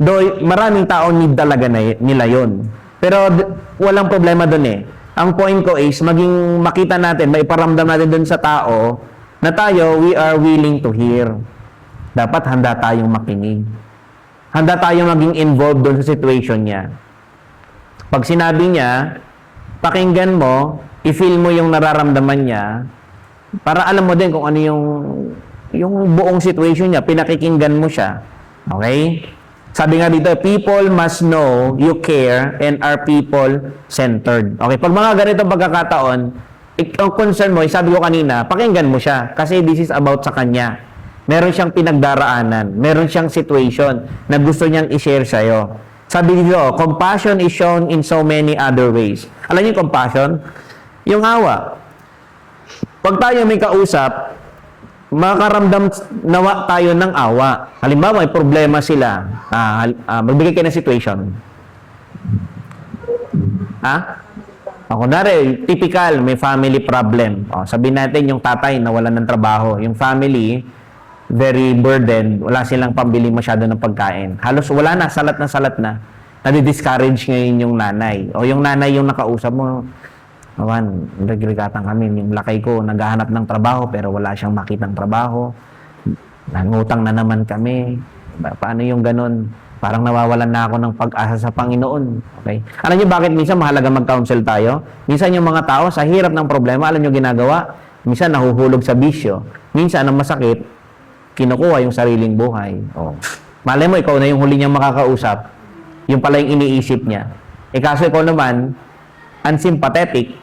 Though maraming tao need talaga nila yon. Pero walang problema doon Ang point ko is maging makita natin, maiparamdam natin doon sa tao na tayo, we are willing to hear. Dapat handa tayong makinig. Handa tayong maging involved doon sa situation niya. Pag sinabi niya, pakinggan mo, i-feel mo yung nararamdaman niya, para alam mo din kung ano yung buong situation niya, pinakikinggan mo siya. Okay? Sabi nga dito, people must know you care and are people-centered. Okay? Pag mga ganitong pagkakataon, ang concern mo, sabi ko kanina, pakinggan mo siya kasi this is about sa kanya. Meron siyang pinagdaraanan. Meron siyang situation na gusto niyang i-share sa'yo. Sabi dito, compassion is shown in so many other ways. Alam niyo yung compassion? Yung awa. Pag tayo may kausap, makaramdam nawa tayo ng awa. Halimbawa, may problema sila. Magbigay kayo ng situation. Kunwari, typical, may family problem. Sabihin natin yung tatay nawalan ng trabaho. Yung family, very burdened, wala silang pambili masyado ng pagkain. Halos wala na, salat na. Nadi-discourage ngayon yung nanay. O yung nanay yung nakausap mo, nagregregatan kami. Yung lakay ko, naghahanap ng trabaho, pero wala siyang makitang trabaho. Nangutang na naman kami. Paano yung ganun? Parang nawawalan na ako ng pag-asa sa Panginoon. Okay? Alam niyo bakit minsan mahalaga mag-counsel tayo? Minsan yung mga tao, sa hirap ng problema, alam niyo ginagawa? Minsan nahuhulog sa bisyo. Minsan, ang masakit, kinukuha yung sariling buhay. Malay mo, ikaw na yung huli niyang makakausap. Yung pala yung iniisip niya. Kaso ikaw naman, unsympathetic.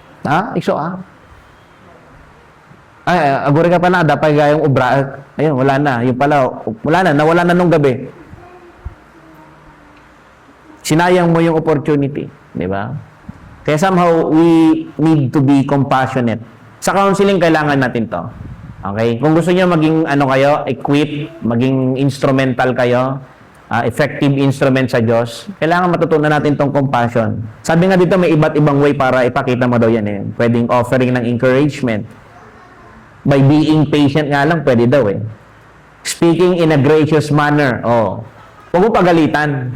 Aguri ka pa na, dapat gayong ubra. Ayun, wala na. Yung pala, wala na. Nawala na nung gabi. Sinayang mo yung opportunity. Di ba? Kaya somehow, we need to be compassionate. Sa counseling, kailangan natin to. Okay? Kung gusto niyo maging equip, maging instrumental kayo, effective instrument sa Diyos, kailangan matutunan natin tong compassion. Sabi nga dito, may iba't ibang way para ipakita mo daw yan Pwedeng offering ng encouragement. By being patient nga lang, pwede daw eh. Speaking in a gracious manner. Oh. Huwag mo pagalitan.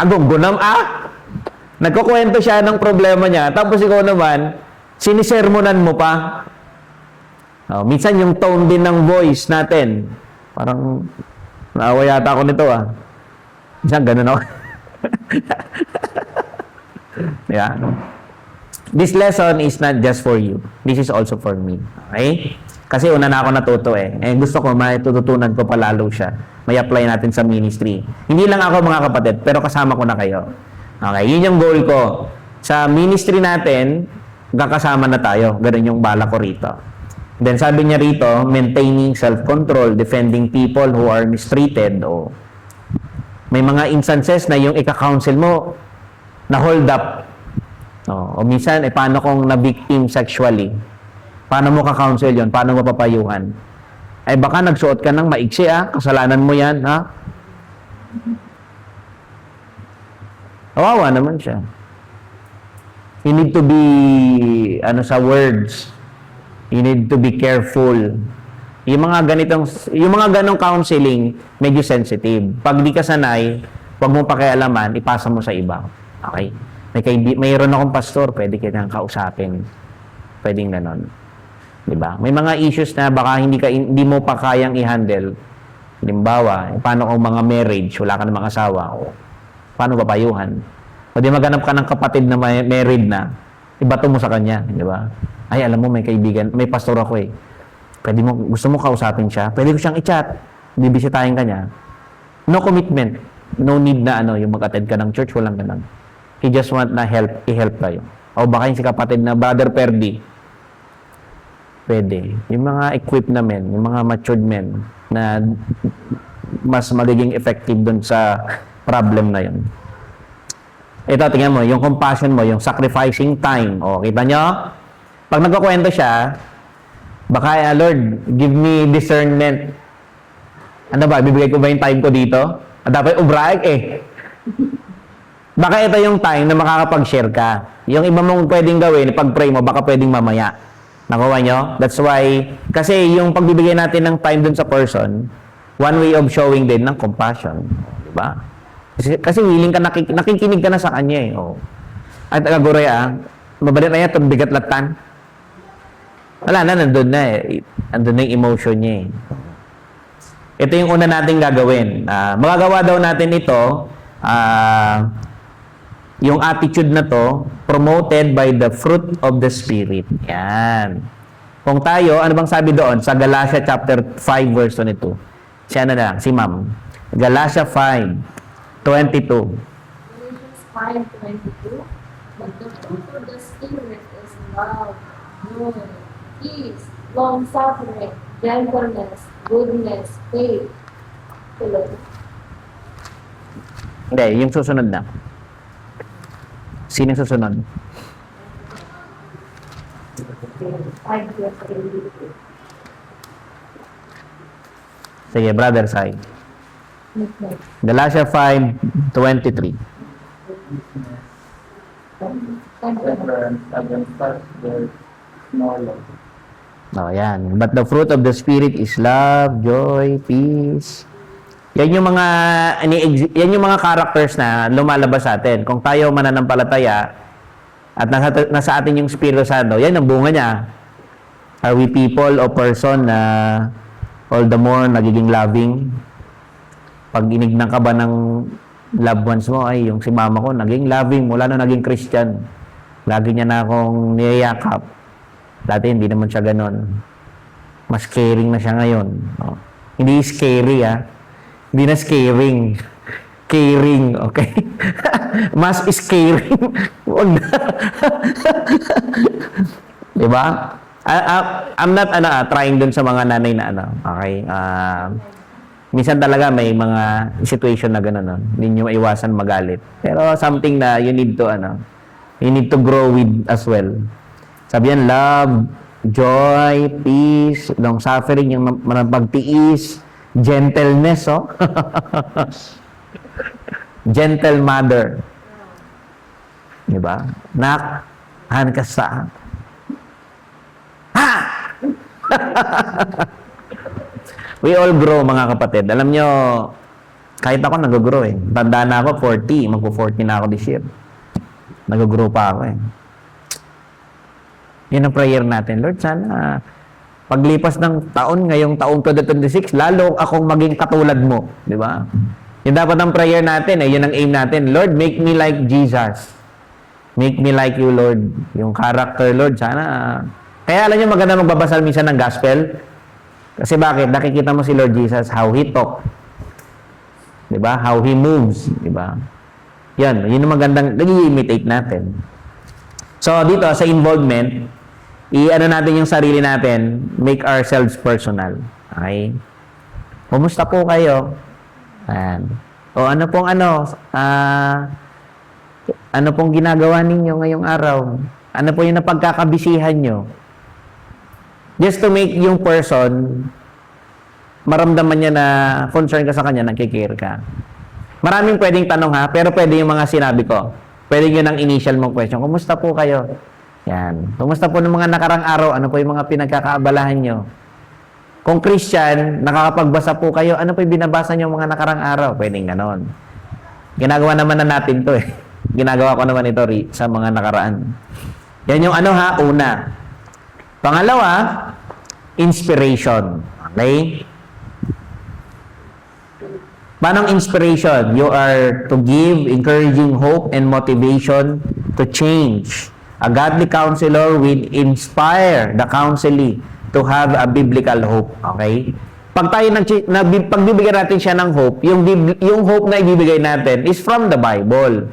Gunam Nagkukwento siya ng problema niya, tapos ikaw naman, sinisermonan mo pa. Oh, minsan yung tone din ng voice natin, parang, naawa yata ako nito Minsan ganun ako. Yeah. This lesson is not just for you. This is also for me. Okay? Kasi una na ako natuto gusto ko, matututunan ko palalo siya. May apply natin sa ministry. Hindi lang ako mga kapatid, pero kasama ko na kayo. Okay? Yun yung goal ko. Sa ministry natin, kakasama na tayo. Ganun yung bala ko rito. Then sabi niya rito, maintaining self-control, defending people who are mistreated. May mga instances na yung ika-counsel mo, na hold up. O minsan, paano kung na-victim sexually? Paano mo ka-counsel yun? Paano mo papayuhan? Baka nagsuot ka ng maiksi, kasalanan mo yan, Kawawa naman siya. You need to be, sa words, you need to be careful. Yung mga ganong counseling, medyo sensitive. Pag di ka sanay, huwag mong pakialaman, ipasa mo sa iba. Okay? Mayroon akong pastor, pwede kitang kausapin. Pwedeng ganon. Diba? May mga issues na baka hindi mo pa kayang i-handle. Halimbawa, paano kung mga marriage, wala ka namang asawa, paano papayuhan? O di maghanap ka ng kapatid na married na, ibato mo sa kanya, di ba? Ay, alam mo, may kaibigan, may pastor ako gusto mo kausapin siya, pwede ko siyang i-chat, bibisitahin ka niya. No commitment. No need na yung mag-attend ka ng church, walang ganun. He just want na i-help kayo. O baka yung si kapatid na Brother Perdi, pwede. Yung mga equipped na men, yung mga matured men na mas magiging effective dun sa problem na yun. Ito, tingnan mo, yung compassion mo, yung sacrificing time. Kita nyo? Pag nagkukwento siya, baka, Lord, give me discernment. Ano ba, bibigay ko ba yung time ko dito? Dapat ubrag Baka ito yung time na makakapag-share ka. Yung iba mong pwedeng gawin, pag-pray mo, baka pwedeng mamaya. Nakuha nyo? That's why, kasi yung pagbibigay natin ng time dun sa person, one way of showing din ng compassion. Diba? Kasi willing ka, nakikinig ka na sa kanya At agagoy mabalit na yan, itong bigat latan. Wala na, nandun na Nandun na yung emotion niya Ito yung una natin gagawin. Magagawa daw natin ito, yung attitude na to, promoted by the fruit of the Spirit. Yan. Kung tayo, ano bang sabi doon? Sa Galatia chapter 5 verse 22. Siya na lang, si Ma'am. Galatia 5:22. Galatians 5:22. But the fruit of the Spirit is love, joy, peace, long-suffering, gentleness, goodness, faith. Hindi, yung susunod na. Sino yung susunod? 5 years. Sige, brother Sai. Galatia 5:23. Yan. But the fruit of the Spirit is love, joy, peace. Yan yung mga characters na lumalabas sa atin. Kung tayo mananampalataya at nasa atin yung Espiritu Santo, yan ang bunga niya. Are we people o person na all the more nagiging loving? Pag inignan ka ba ng loved ones mo, ay yung si mama ko naging loving, wala na naging Christian. Lagi niya na akong niyayakap. Dati hindi naman siya ganon. Mas caring na siya ngayon. Hindi scary Hindi na scaring. Caring, okay? Mas scaring. Huwag na. Diba? I'm not trying dun sa mga nanay na okay? Minsan talaga may mga situation na gano'n. Hindi nyo maiwasan magalit. Pero something na you need to grow with as well. Sabi yan, love, joy, peace, long suffering, yung pagtiis, gentleness, gentle mother. Diba? Han ka sa We all grow, mga kapatid. Alam nyo, kahit ako nag-grow eh. Tanda na ako, 40. Magpo-40 na ako this year. Nag-grow pa ako eh. Yun ang prayer natin. Lord, sana paglipas ng taon, ngayong taong 2026, lalo akong maging katulad mo. Di ba? Yun dapat ang prayer natin eh. Yun ang aim natin. Lord, make me like Jesus. Make me like you, Lord. Yung character, Lord, sana. Kaya alam nyo, maganda magbabasal minsan ng gospel. Kasi bakit? Nakikita mo si Lord Jesus, how He talk. Diba? How He moves. Diba? Yan. Yun ang magandang, nag-imitate natin. So, dito, sa involvement, i-ano natin yung sarili natin, make ourselves personal. Okay? Kumusta po kayo? Ayan. O ano pong ano pong ginagawa ninyo ngayong araw? Ano po yung napagkakabisihan nyo? Just to make yung person maramdaman niya na concern ka sa kanya, nagkikare ka. Maraming pwedeng tanong ha, pero pwede yung mga sinabi ko. Pwede yun ang initial mong question. Kumusta po kayo? Yan. Kumusta po ng mga nakarang araw? Ano po yung mga pinagkakaabalahan nyo? Kung Christian, nakakapagbasa po kayo, ano po yung binabasa nyo mga nakarang araw? Pwedeng ganon. Ginagawa naman na natin to eh. Ginagawa ko naman ito sa mga nakaraan. Yan yung una. Pangalawa, inspiration. Okay? Paano inspiration? You are to give encouraging hope and motivation to change. A godly counselor will inspire the counselee to have a biblical hope. Okay? Pag tayo pagbibigyan natin siya ng hope, yung hope na ibibigay natin is from the Bible.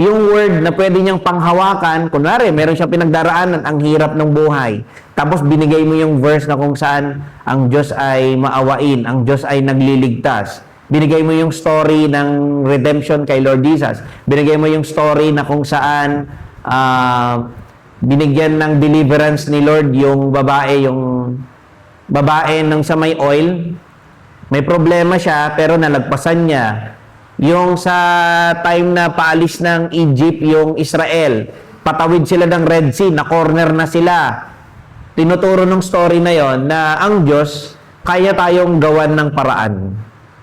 Yung word na pwede niyang panghawakan, kunwari, meron siyang pinagdaraanan, ang hirap ng buhay. Tapos binigay mo yung verse na kung saan ang Diyos ay maawain, ang Diyos ay nagliligtas. Binigay mo yung story ng redemption kay Lord Jesus. Binigay mo yung story na kung saan binigyan ng deliverance ni Lord yung babae nung sa may oil. May problema siya, pero nalagpasan niya. Yung sa time na paalis ng Egypt yung Israel, patawid sila ng Red Sea, na corner na sila. Tinuturo ng story na yon na ang Diyos, kaya tayong gawan ng paraan.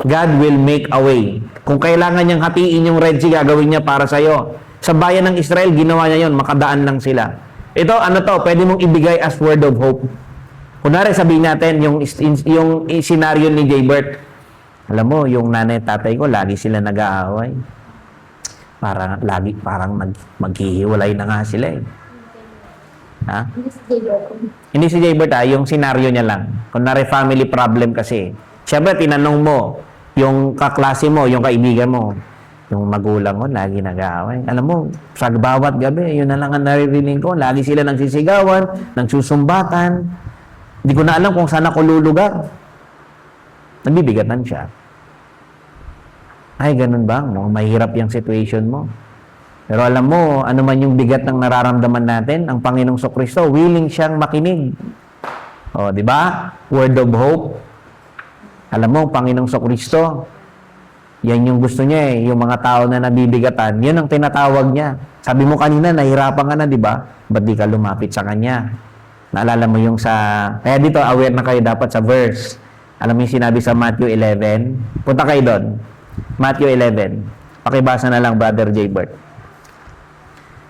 God will make a way. Kung kailangan niyang hatiin yung Red Sea, gagawin niya para sa'yo. Sa bayan ng Israel, ginawa niya yon, makadaan lang sila. Ito, pwede mong ibigay as word of hope. Kunwari, sabihin natin, yung scenario ni Jaybert. Alam mo, yung nanay at tatay ko, lagi sila nag-aaway. Parang maghihiwalay na nga sila eh. Ha? Hindi si Jaybert yung senaryo niya lang. Kunwari, family problem kasi. Siyempre, tinanong mo, yung kaklase mo, yung kaibigan mo, yung magulang mo, lagi nag-aaway. Alam mo, sa bawat gabi, yun na lang ang naririnig ko. Lagi sila nagsisigawan, nagsusumbatan. Hindi ko na alam kung saan ako lulugar. Nabibigatan siya. Ay, ganun ba? Mahirap yung situation mo. Pero alam mo, ano man yung bigat ng nararamdaman natin, ang Panginoong Sokristo, willing siyang makinig. O, di ba? Word of hope. Alam mo, Panginoong Sokristo, yan yung gusto niya eh. Yung mga tao na nabibigatan, yun ang tinatawag niya. Sabi mo kanina, nahirapan ka na, di ba? Ba't di ka lumapit sa Kanya? Naalala mo yung kaya dito, aware na kayo dapat sa verse. Alam mo yung sinabi sa Matthew 11? Punta kayo doon. Matthew 11. Pakibasa na lang, Brother Jaybert.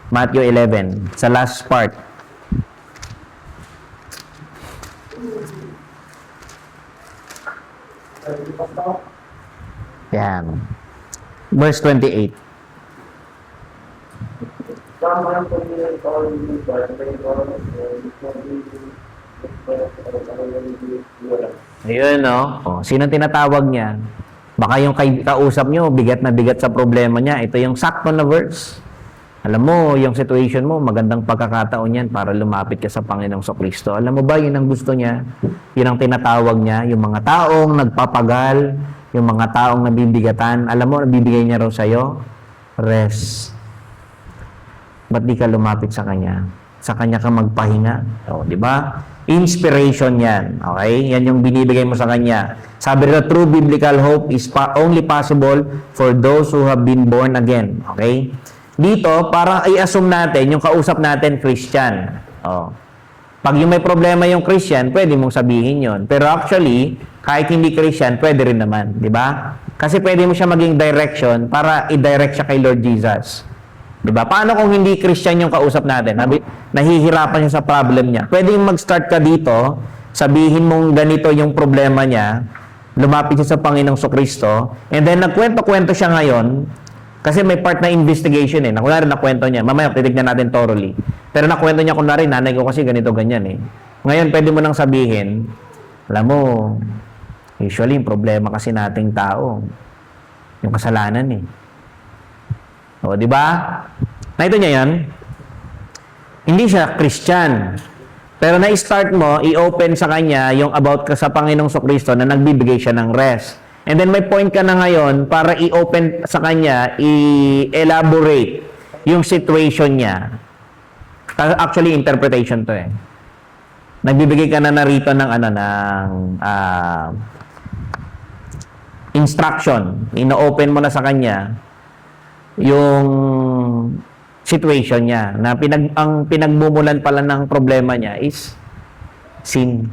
Matthew 11. Sa last part. Yan. Verse 28. Ayun, no? Sino tinatawag niya? Baka yung kausap nyo, bigat na bigat sa problema niya. Ito yung sakto na verse. Alam mo, yung situation mo, magandang pagkakataon yan para lumapit ka sa Panginoong Sokristo. Alam mo ba, yun ang gusto niya? Yun ang tinatawag niya. Yung mga taong nagpapagal, yung mga taong nabibigatan, alam mo, nabibigay niya raw sa'yo? Rest. Ba't di ka lumapit sa Kanya? Sa Kanya ka magpahinga. O, di ba? Inspiration yan. Okay? Yan yung binibigay mo sa Kanya. Sabi na, true biblical hope is only possible for those who have been born again. Okay? Dito, parang i-assume natin, yung kausap natin, Christian. O. Pag yung may problema yung Christian, pwede mong sabihin yon. Pero actually, kahit hindi Christian, pwede rin naman. Di ba? Kasi pwede mo siya maging direction para i-direct siya kay Lord Jesus. Di ba? Paano kung hindi Christian yung kausap natin? Nahihirapan siya sa problem niya. Pwede mag-start ka dito, sabihin mong ganito yung problema niya, lumapit siya sa Panginoong Kristo, and then nagkwento-kwento siya ngayon, kasi may part na investigation eh. Kunwari, nakwento niya. Mamaya, titignan natin thoroughly. Pero nakwento niya, kunwari, nanay ko kasi ganito, ganyan eh. Ngayon, pwede mo nang sabihin, alam mo, usually, yung problema kasi nating tao, yung kasalanan eh. O, di ba? Nakita niya yan? Hindi siya Christian. Pero na-start mo, i-open sa kanya yung about ka sa Panginoong Kristo na nagbibigay siya ng rest. And then may point ka na ngayon para i-open sa kanya, i-elaborate yung situation niya. Actually, interpretation to eh. Nagbibigay ka na narito ng instruction. Ino-open mo na sa kanya yung situation niya na ang pinagmumulan pala ng problema niya is sin.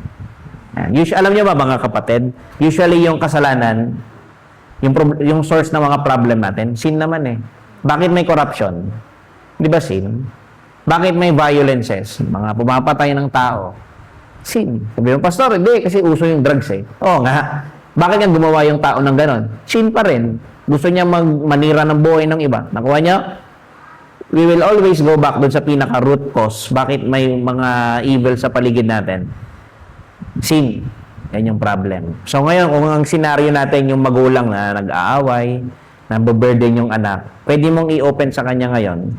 Usually, alam niyo ba mga kapatid, usually yung kasalanan, yung source ng mga problem natin, sin naman eh. Bakit may corruption? Di ba sin? Bakit may violences? Mga pumapatay ng tao. Sin. Sabi mo, pastor, hindi, kasi uso yung drugs eh. Oo nga. Bakit nga gumawa yung tao ng ganon? Sin pa rin. Gusto niya manira ng buhay ng iba. Nakuha niya? We will always go back doon sa pinaka-root cause. Bakit may mga evil sa paligid natin? Sin. Yan yung problem. So ngayon, kung ang senaryo natin yung magulang na nag-aaway, nababurden yung anak, pwede mong i-open sa kanya ngayon,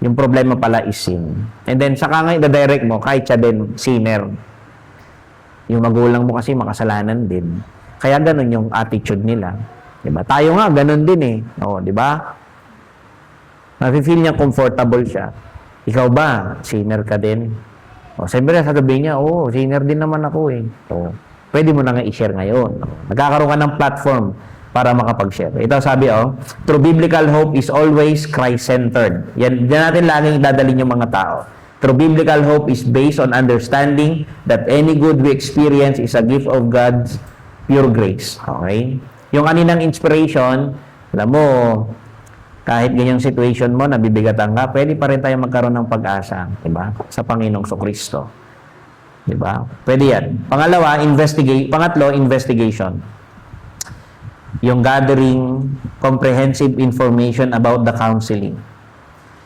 yung problema pala is sin. And then, saka ngayon, direct mo, kahit siya din, sinner. Yung magulang mo kasi makasalanan din. Kaya ganun yung attitude nila. Diba? Tayo nga, ganun din eh. O, diba? Nafe-feel niya comfortable siya. Ikaw ba, sinner ka din? O, siyempre, sasabihin niya, sinner din naman ako eh. So, pwede mo na nga i-share ngayon. Nagkakaroon ka ng platform para makapag-share. Ito sabi, true biblical hope is always Christ-centered. Yan natin laging dadalhin yung mga tao. True biblical hope is based on understanding that any good we experience is a gift of God's pure grace. Okay? Yung kaninang inspiration, alam mo, kahit ganyang situation mo, nabibigatan ka, pwede pa rin tayo magkaroon ng pag-asa, diba? Sa Panginoong Kristo. Diba? Pwede yan. Pangatlo, investigation. Yung gathering comprehensive information about the counseling.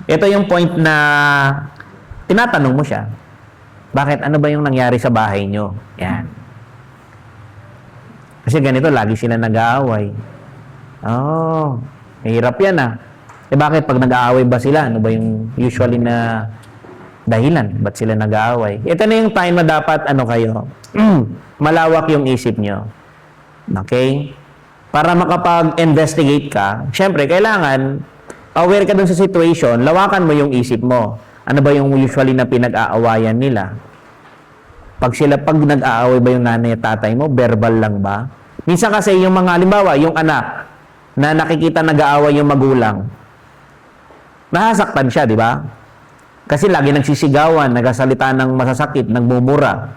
Ito yung point na tinatanong mo siya. Bakit? Ano ba yung nangyari sa bahay nyo? Yan. Kasi ganito, lagi sila nag-aaway. Mahirap yan ah. Bakit pag nag-aaway ba sila? Ano ba yung usually na dahilan? Ba't sila nag-aaway? Ito na yung time na dapat kayo, malawak yung isip nyo. Okay? Para makapag-investigate ka, syempre, kailangan aware ka dun sa situation, lawakan mo yung isip mo. Ano ba yung usually na pinag-aawayan nila? Pag nag-aaway ba yung nanay at tatay mo, verbal lang ba? Minsan kasi yung mga, halimbawa, yung anak, na nakikita nag-aaway yung magulang, nasasaktan siya, di ba? Kasi lagi nagsisigawan, nagsasalita ng masasakit, nagmumura.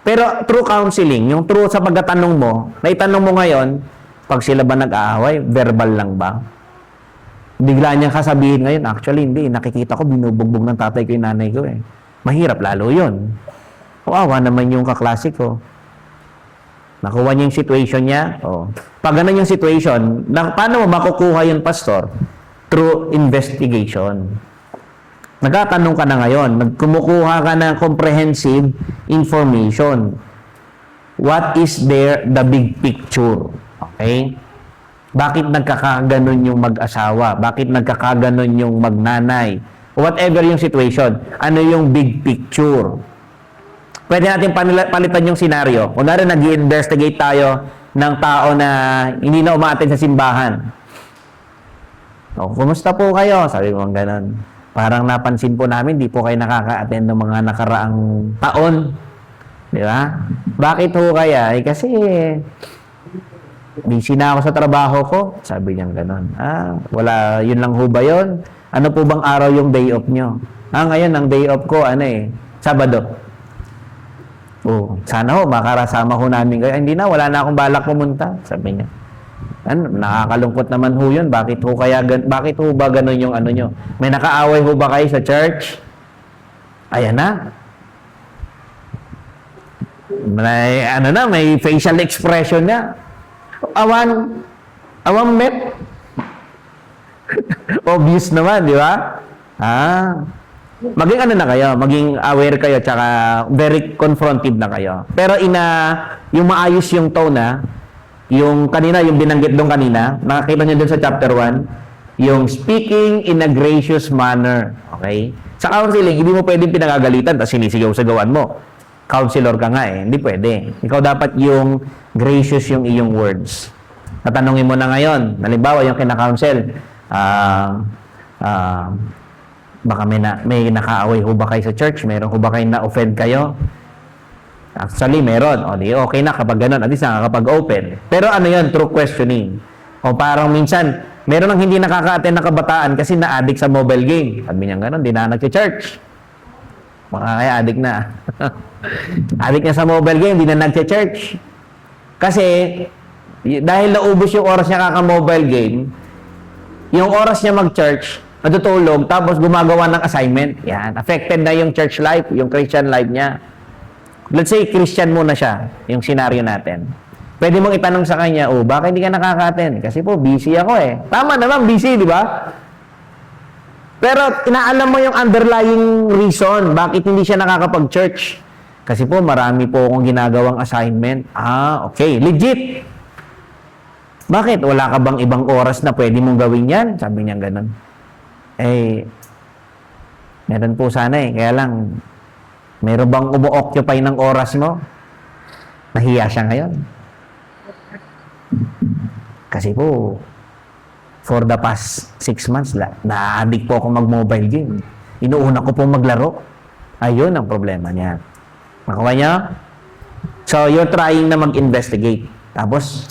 Pero through counseling, yung through sa pagkatanong mo, naitanong mo ngayon, pag sila ba nag-aaway, verbal lang ba? Bigla niyang kasabihin ngayon, actually hindi, nakikita ko binubugbog ng tatay ko yung nanay ko eh. Mahirap lalo yun. Kawawa naman yung kaklase ko. Nakuha niya yung situation niya. Pag ganun yung situation, paano mo makukuha yung pastor? Through investigation. Nagtatanong ka na ngayon, kumukuha ka ng comprehensive information. What is there the big picture? Okay? Bakit nagkakaganon yung mag-asawa? Bakit nagkakaganon yung magnanay? Whatever yung situation, ano yung big picture? Pwede natin palitan yung senaryo. Kunwari, nag-investigate tayo ng tao na hindi na umaattend sa simbahan. Kumusta po kayo? Sabi mo ganon. Parang napansin po namin, di po kayo nakaka-attend ng mga nakaraang taon. Di ba? Bakit ho kaya? Kasi busy na ako sa trabaho ko. Sabi niya ganon. Wala, yun lang ho ba yun? Ano po bang araw yung day off nyo? Ngayon, ang day off ko, Sabado. Oh, sana ho, makarasama ho namin kayo. Hindi na, wala na akong balak pumunta. Sabi niya. Ano, nakakalungkot naman ho yun. Bakit ho ba ganun yung ano nyo? May nakaaway ho ba kayo sa church? Ayan na. May facial expression na. Awan met. Obvious naman, di ba? Maging ano na kayo, maging aware kayo, tsaka very confrontive na kayo. Pero yung maayos yung tone yung kanina, yung binanggit doon kanina, nakakita nyo doon sa chapter 1, yung speaking in a gracious manner. Okay? Sa counseling, hindi mo pwedeng pinagagalitan tapos sinisigaw-sagawan mo. Counselor ka nga eh. Hindi pwede. Ikaw dapat yung gracious yung iyong words. Tatanungin mo na ngayon, halimbawa yung kina-counsel, baka may nakaaway ho ba kayo sa church? Meron ho ba kayo na-offend kayo? Actually, meron. O, di okay na kapag ganun. At least nakakapag-open. Pero ano yun? True questioning. O parang minsan, meron ang hindi nakaka-attend na kabataan kasi na-addict sa mobile game. Sabi niya ganun, di na nag-church. Baka kaya addict na. Addict na sa mobile game, di na nag-church. Kasi, dahil naubos yung oras niya kaka-mobile game, yung oras niya mag-church, natutulog, tapos gumagawa ng assignment. Yan. Affected na yung church life, yung Christian life niya. Let's say, Christian muna siya, yung scenario natin. Pwede mong itanong sa kanya, bakit hindi ka nakaka-attend? Kasi po, busy ako eh. Tama naman, busy, di ba? Pero, inaalam mo yung underlying reason, bakit hindi siya nakakapag-church. Kasi po, marami po akong ginagawang assignment. Okay. Legit. Bakit? Wala ka bang ibang oras na pwede mong gawin yan? Sabi niya ganun. Meron po sana eh. Kaya lang, meron bang umu-occupy ng oras mo? Nahiya siya ngayon. Kasi po, for the past 6 months, na-addict po ako mag-mobile game. Inuuna ko po maglaro. Ayun ang problema niya. Nakuha niya? So, you're trying na mag-investigate. Tapos,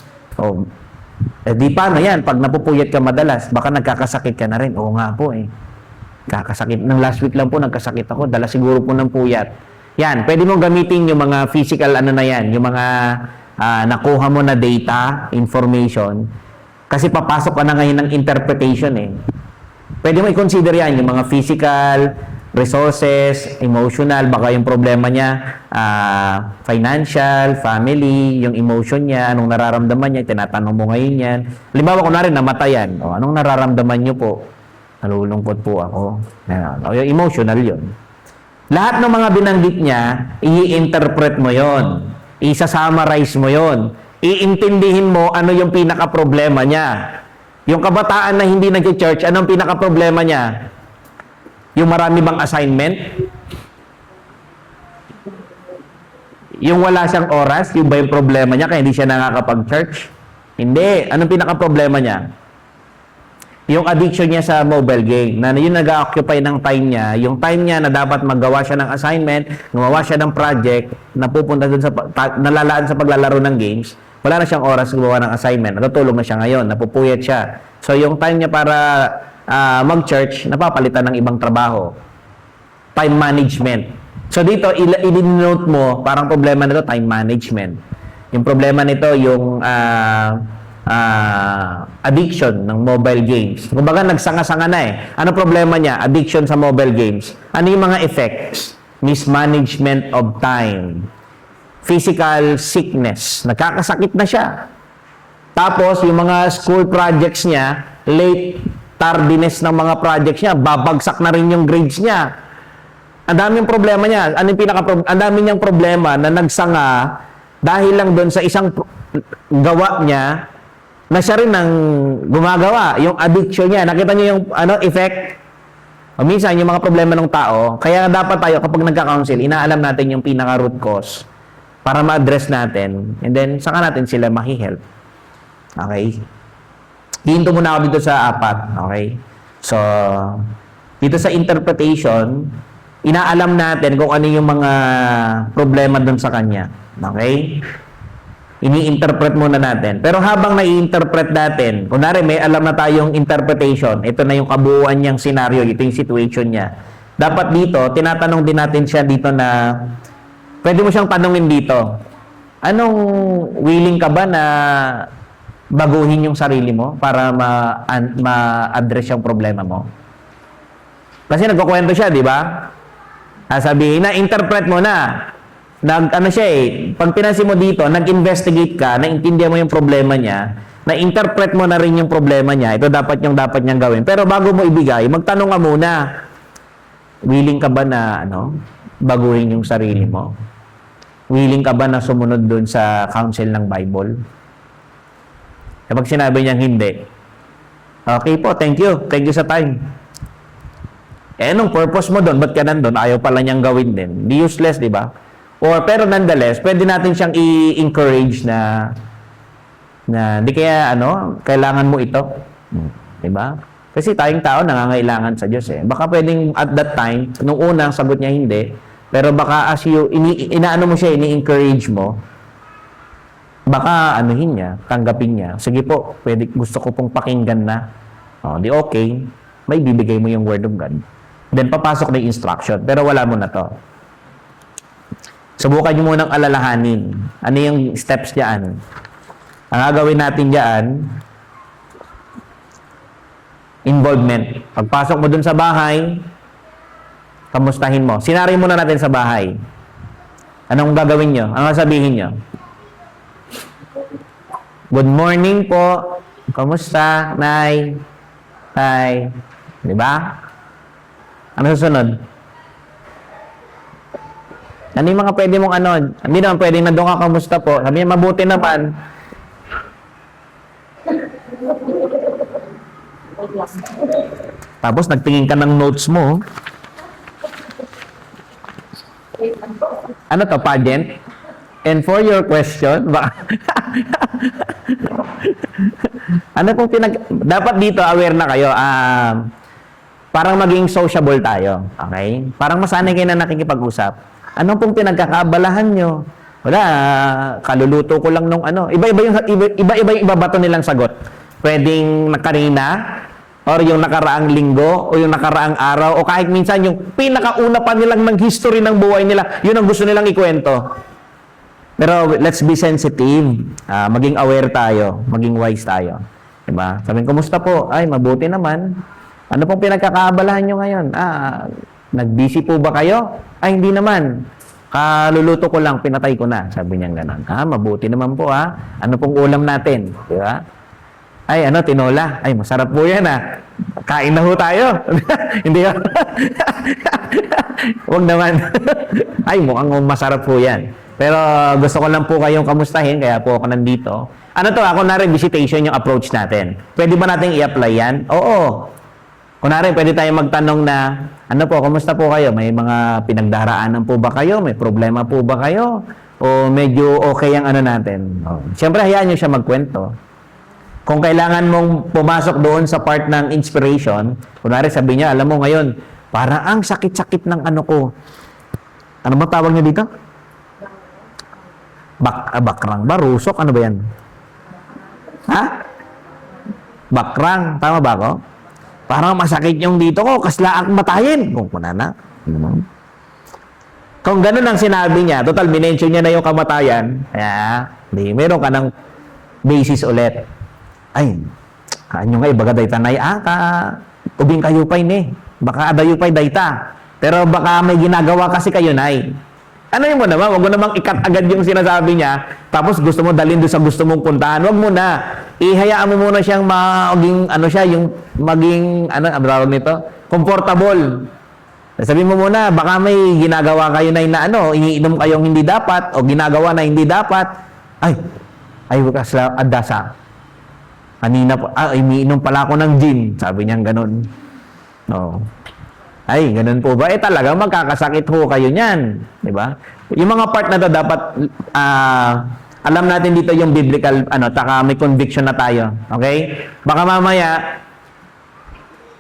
di paano yan? Pag napupuyat ka madalas, baka nagkakasakit ka na rin. Oo nga po eh. Kakasakit. Nang last week lang po, nagkasakit ako. Dala siguro po ng puyat. Yan. Pwede mo gamitin yung mga physical na yan. Yung mga nakuha mo na data, information. Kasi papasok ka na ngayon ng interpretation eh. Pwede mo i-consider yan. Yung mga physical, resources, emotional, baka yung problema niya, financial, family, yung emotion niya, anong nararamdaman niya, tinatanong mo ngayon yan. Halimbawa, kunwari, namatayan. Anong nararamdaman niyo po? Nalulungkot po ako. Yung emotional yun. Lahat ng mga binanggit niya, i-interpret mo yon, isa-summarize mo yon, iintindihin mo ano yung pinaka-problema niya. Yung kabataan na hindi nag-church, anong pinaka-problema niya? Yung marami bang assignment? Yung wala siyang oras, yung ba yung problema niya kaya hindi siya nakakapag-church? Hindi. Anong pinaka-problema niya? Yung addiction niya sa mobile game, na yun nag-occupy ng time niya, yung time niya na dapat maggawa siya ng assignment, gumawa siya ng project, napupunta dun nalalaan sa paglalaro ng games, wala na siyang oras gumawa ng assignment, natutulog na siya ngayon, napupuyat siya. So yung time niya para mag-church, napapalitan ng ibang trabaho. Time management. So dito, i-denote mo, parang problema nito, time management. Yung problema nito, yung addiction ng mobile games. Kumbaga, nagsanga-sanga na eh. Ano problema niya? Addiction sa mobile games. Ano yung mga effects? Mismanagement of time. Physical sickness. Nagkakasakit na siya. Tapos, yung mga school projects niya, late tardiness ng mga projects niya, babagsak na rin yung grades niya. Ang daming problema niya. Ang dami niyang problema na nagsanga dahil lang doon sa isang gawa niya na siya rin ang gumagawa. Yung addiction niya. Nakita niyo yung effect? O minsan, yung mga problema ng tao, kaya dapat tayo kapag nagka-counsel, inaalam natin yung pinaka-root cause para ma-address natin. And then, saka natin sila mahi-help. Okay? Hinto muna ako dito sa 4. Okay? So, dito sa interpretation, inaalam natin kung ano yung mga problema doon sa kanya. Okay? Ini-interpret muna natin. Pero habang nai-interpret natin, kunwari may alam na tayong interpretation, ito na yung kabuuan niyang scenario, ito yung situation niya. Dapat dito, tinatanong din natin siya dito na, pwede mo siyang tanungin dito, anong willing ka ba na baguhin yung sarili mo para ma-address yung problema mo? Kasi nagkukwento siya, di ba? Sabihin na, interpret mo na. Ano siya pag pinansin mo dito, nag-investigate ka, naintindihan mo yung problema niya, na-interpret mo na rin yung problema niya, ito dapat niyang gawin. Pero bago mo ibigay, magtanong ka muna, willing ka ba na, baguhin yung sarili mo? Willing ka ba na sumunod dun sa counsel ng Bible? Kapag sinabi niyang hindi, okay po, thank you sa time. Anong purpose mo doon? Ba't ka nandun? Ayaw pala niyang gawin din. Di useless, di ba? Pero nonetheless, pwede natin siyang i-encourage na di kaya, kailangan mo ito. Di ba? Kasi tayong tao nangangailangan sa Diyos Baka pwedeng at that time, nung unang sagot niya hindi, pero baka as you, inaano mo siya, ini-encourage mo, baka anuhin niya, tanggapin niya. Sige po, gusto ko pong pakinggan na. Di okay, may bibigay mo yung word of God. Then papasok na yung instruction, pero wala mo na to. Subukan nyo munang alalahanin. Ano yung steps diyan? Ang gagawin natin diyan, involvement. Pagpasok mo dun sa bahay, kamustahin mo. Sinari muna natin sa bahay. Anong gagawin nyo? Anong sabihin nyo? Good morning po. Kamusta, Nay? Tay. Di ba? Ano susunod? Ano yung mga pwede mong hindi naman pwedeng na doon ka, kamusta po? Sabi niya, mabuti naman. Tapos nagtingin ka ng notes mo. Ano to, pageant? And for your question, ano pong dapat dito, aware na kayo, parang maging sociable tayo, okay? Parang masanay kayo na nakikipag-usap. Anong pong pinagkakaabalahan nyo? Wala, kaluluto ko lang nung Iba-iba yung ibabato nilang sagot. Pwedeng nakarina, or yung nakaraang linggo, o yung nakaraang araw, o kahit minsan yung pinakauna pa nilang ng history ng buhay nila, yun ang gusto nilang ikwento. Pero let's be sensitive, maging aware tayo, maging wise tayo. Diba? Sabihin, kumusta po? Ay, mabuti naman. Ano pong pinagkakaabalahan nyo ngayon? Nag-busy po ba kayo? Ay, hindi naman. Kaluluto ko lang, pinatay ko na. Sabi niya gano'n. Mabuti naman po Ano pong ulam natin? Diba? Ay, tinola. Ay, masarap po yan Kain na ho tayo. Hindi ba? Huwag naman. Ay, mukhang masarap po yan. Pero gusto ko lang po kayong kamustahin, kaya po ako nandito. Kunwari visitation yung approach natin. Pwede ba natin i-apply yan? Oo. Kunwari, pwede tayong magtanong na, kumusta po kayo? May mga pinagdaraanan po ba kayo? May problema po ba kayo? O medyo okay ang natin? Siyempre, hayaan nyo siya magkwento. Kung kailangan mong pumasok doon sa part ng inspiration, kunwari sabi niya, alam mo ngayon, para ang sakit-sakit ng ko. Ano ba tawag niya dito? Bakrang ba? Rusok? Ano ba yan? Bakrang. Tama ba ako? Parang masakit yung dito ko, kasla ang matayin. Kung kunana. Kung ganun ang sinabi niya, total, minention niya na yung kamatayan, meron ka ng basis ulit. Ay, kanyo nga, baga dayta na ubing kayo pa baka adayo pa dayta. Pero baka may ginagawa kasi kayo Ano yun mo naman? Huwag mo namang ikat agad yung sinasabi niya, tapos gusto mo dalhin doon sa gusto mong puntahan. Huwag mo na. Ihayaan mo muna siyang tawag nito? Comfortable. Sabihin mo muna, baka may ginagawa kayo na iniinom kayong hindi dapat, o ginagawa na hindi dapat. Ay, kasla, adasa. Kanina po, iniinom pala ako ng gin. Sabi niya ganun. No. Ay, ganun po ba? Talaga magkakasakit ho kayo niyan. Di ba? Yung mga part na to dapat, alam natin dito yung biblical, taka may conviction na tayo. Okay? Baka mamaya,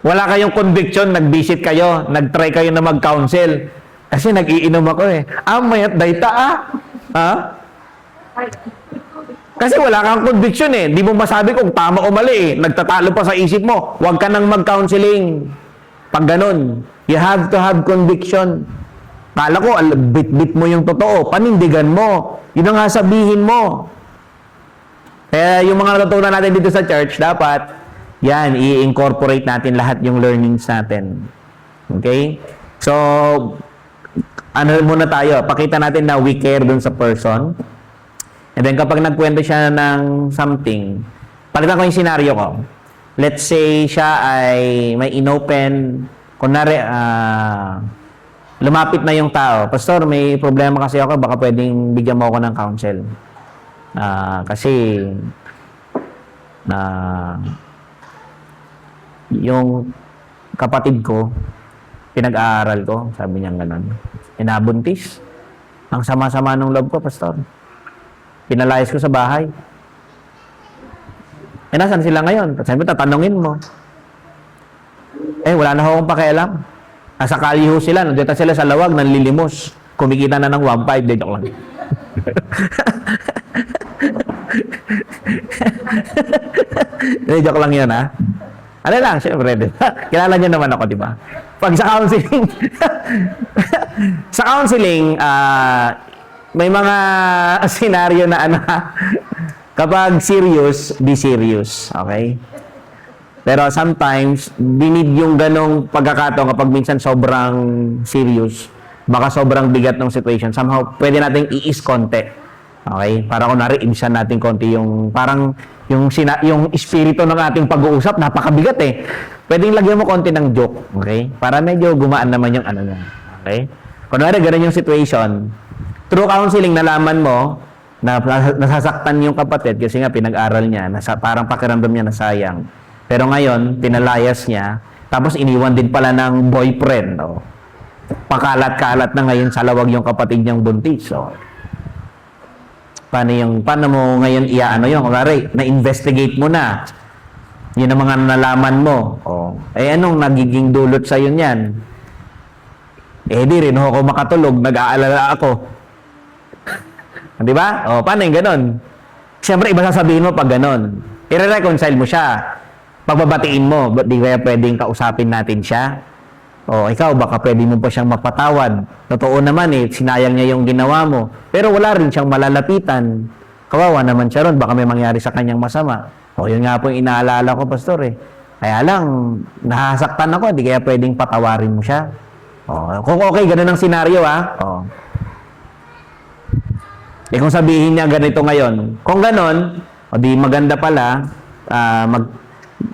wala kayong conviction, nag-visit kayo, nag-try kayo na mag-counsel. Kasi nag-iinom ako mayat dayta Kasi wala kang conviction Di mo masabi kung tama o mali Nagtatalo pa sa isip mo. Huwag ka nang mag-counseling. Pag ganun, you have to have conviction. Kala ko, bit-bit mo yung totoo. Panindigan mo. Yun ang nga sabihin mo. Kaya yung mga natutunan natin dito sa church, dapat, yan, i-incorporate natin lahat yung learnings natin. Okay? So, ano muna tayo? Pakita natin na we care dun sa person. And then, kapag nagkwento siya ng something, palitan ko yung scenario ko. Let's say, siya ay may inopen, kunwari, lumapit na yung tao. Pastor, may problema kasi ako, baka pwedeng bigyan mo ako ng counsel. Kasi, yung kapatid ko, pinag-aaral ko, sabi niya gano'n. Inabuntis. Ang sama-sama ng loob ko, Pastor. Pinalayas ko sa bahay. Nasaan sila ngayon? Sabi mo, tatanungin mo. Wala na akong pakialam. Nasa kaliho sila, nandiyan sila sa lawag, nanlilimos. Kumikita na ng 1.5, de joke lang. Joke lang yun, ha? Ano lang, syempre. Kilala niyo naman ako, di ba? Pag sa counseling, sa counseling, may mga senaryo na kapag serious, be serious. Okay? Pero sometimes, binid yung ganong pagkakataon kapag minsan sobrang serious, baka sobrang bigat ng situation. Somehow, pwede nating iis konti. Okay? Para kunwari, ibisan natin konti yung parang yung espiritu ng ating pag-uusap, napakabigat eh. Pwedeng lagyan mo konti ng joke. Okay? Para medyo gumaan naman yung ano na. Okay? Kunwari, ganun yung situation. Through counseling, nalaman mo na nasasaktan yung kapatid kasi nga pinag-aral niya, parang pakiramdam niya na sayang. Pero ngayon, pinalayas niya, tapos iniwan din pala ng boyfriend. Oh. Pakalat-kalat na ngayon sa lawag yung kapatid niyang buntis. So, paano mo ngayon iaano yun? Kunwari, na-investigate mo na. Yun ang mga nalaman mo. Oh. Anong nagiging dulot sa'yo niyan? Di rin ako makatulog, nag-aalala ako. Di ba? Paano yung ganon? Siyempre, iba sasabihin mo pag ganon. I-reconcile mo siya. Pagbabatiin mo, di kaya pwedeng kausapin natin siya? Ikaw, baka pwede mo pa siyang mapatawad. Totoo naman sinayang niya yung ginawa mo. Pero wala rin siyang malalapitan. Kawawa naman siya ron, baka may mangyari sa kanyang masama. Yun nga po yung inaalala ko, Pastor Kaya lang, nahasaktan ako, di kaya pwedeng patawarin mo siya. Kung okay, ganun ang senaryo, kung sabihin niya ganito ngayon, kung ganun, di maganda pala,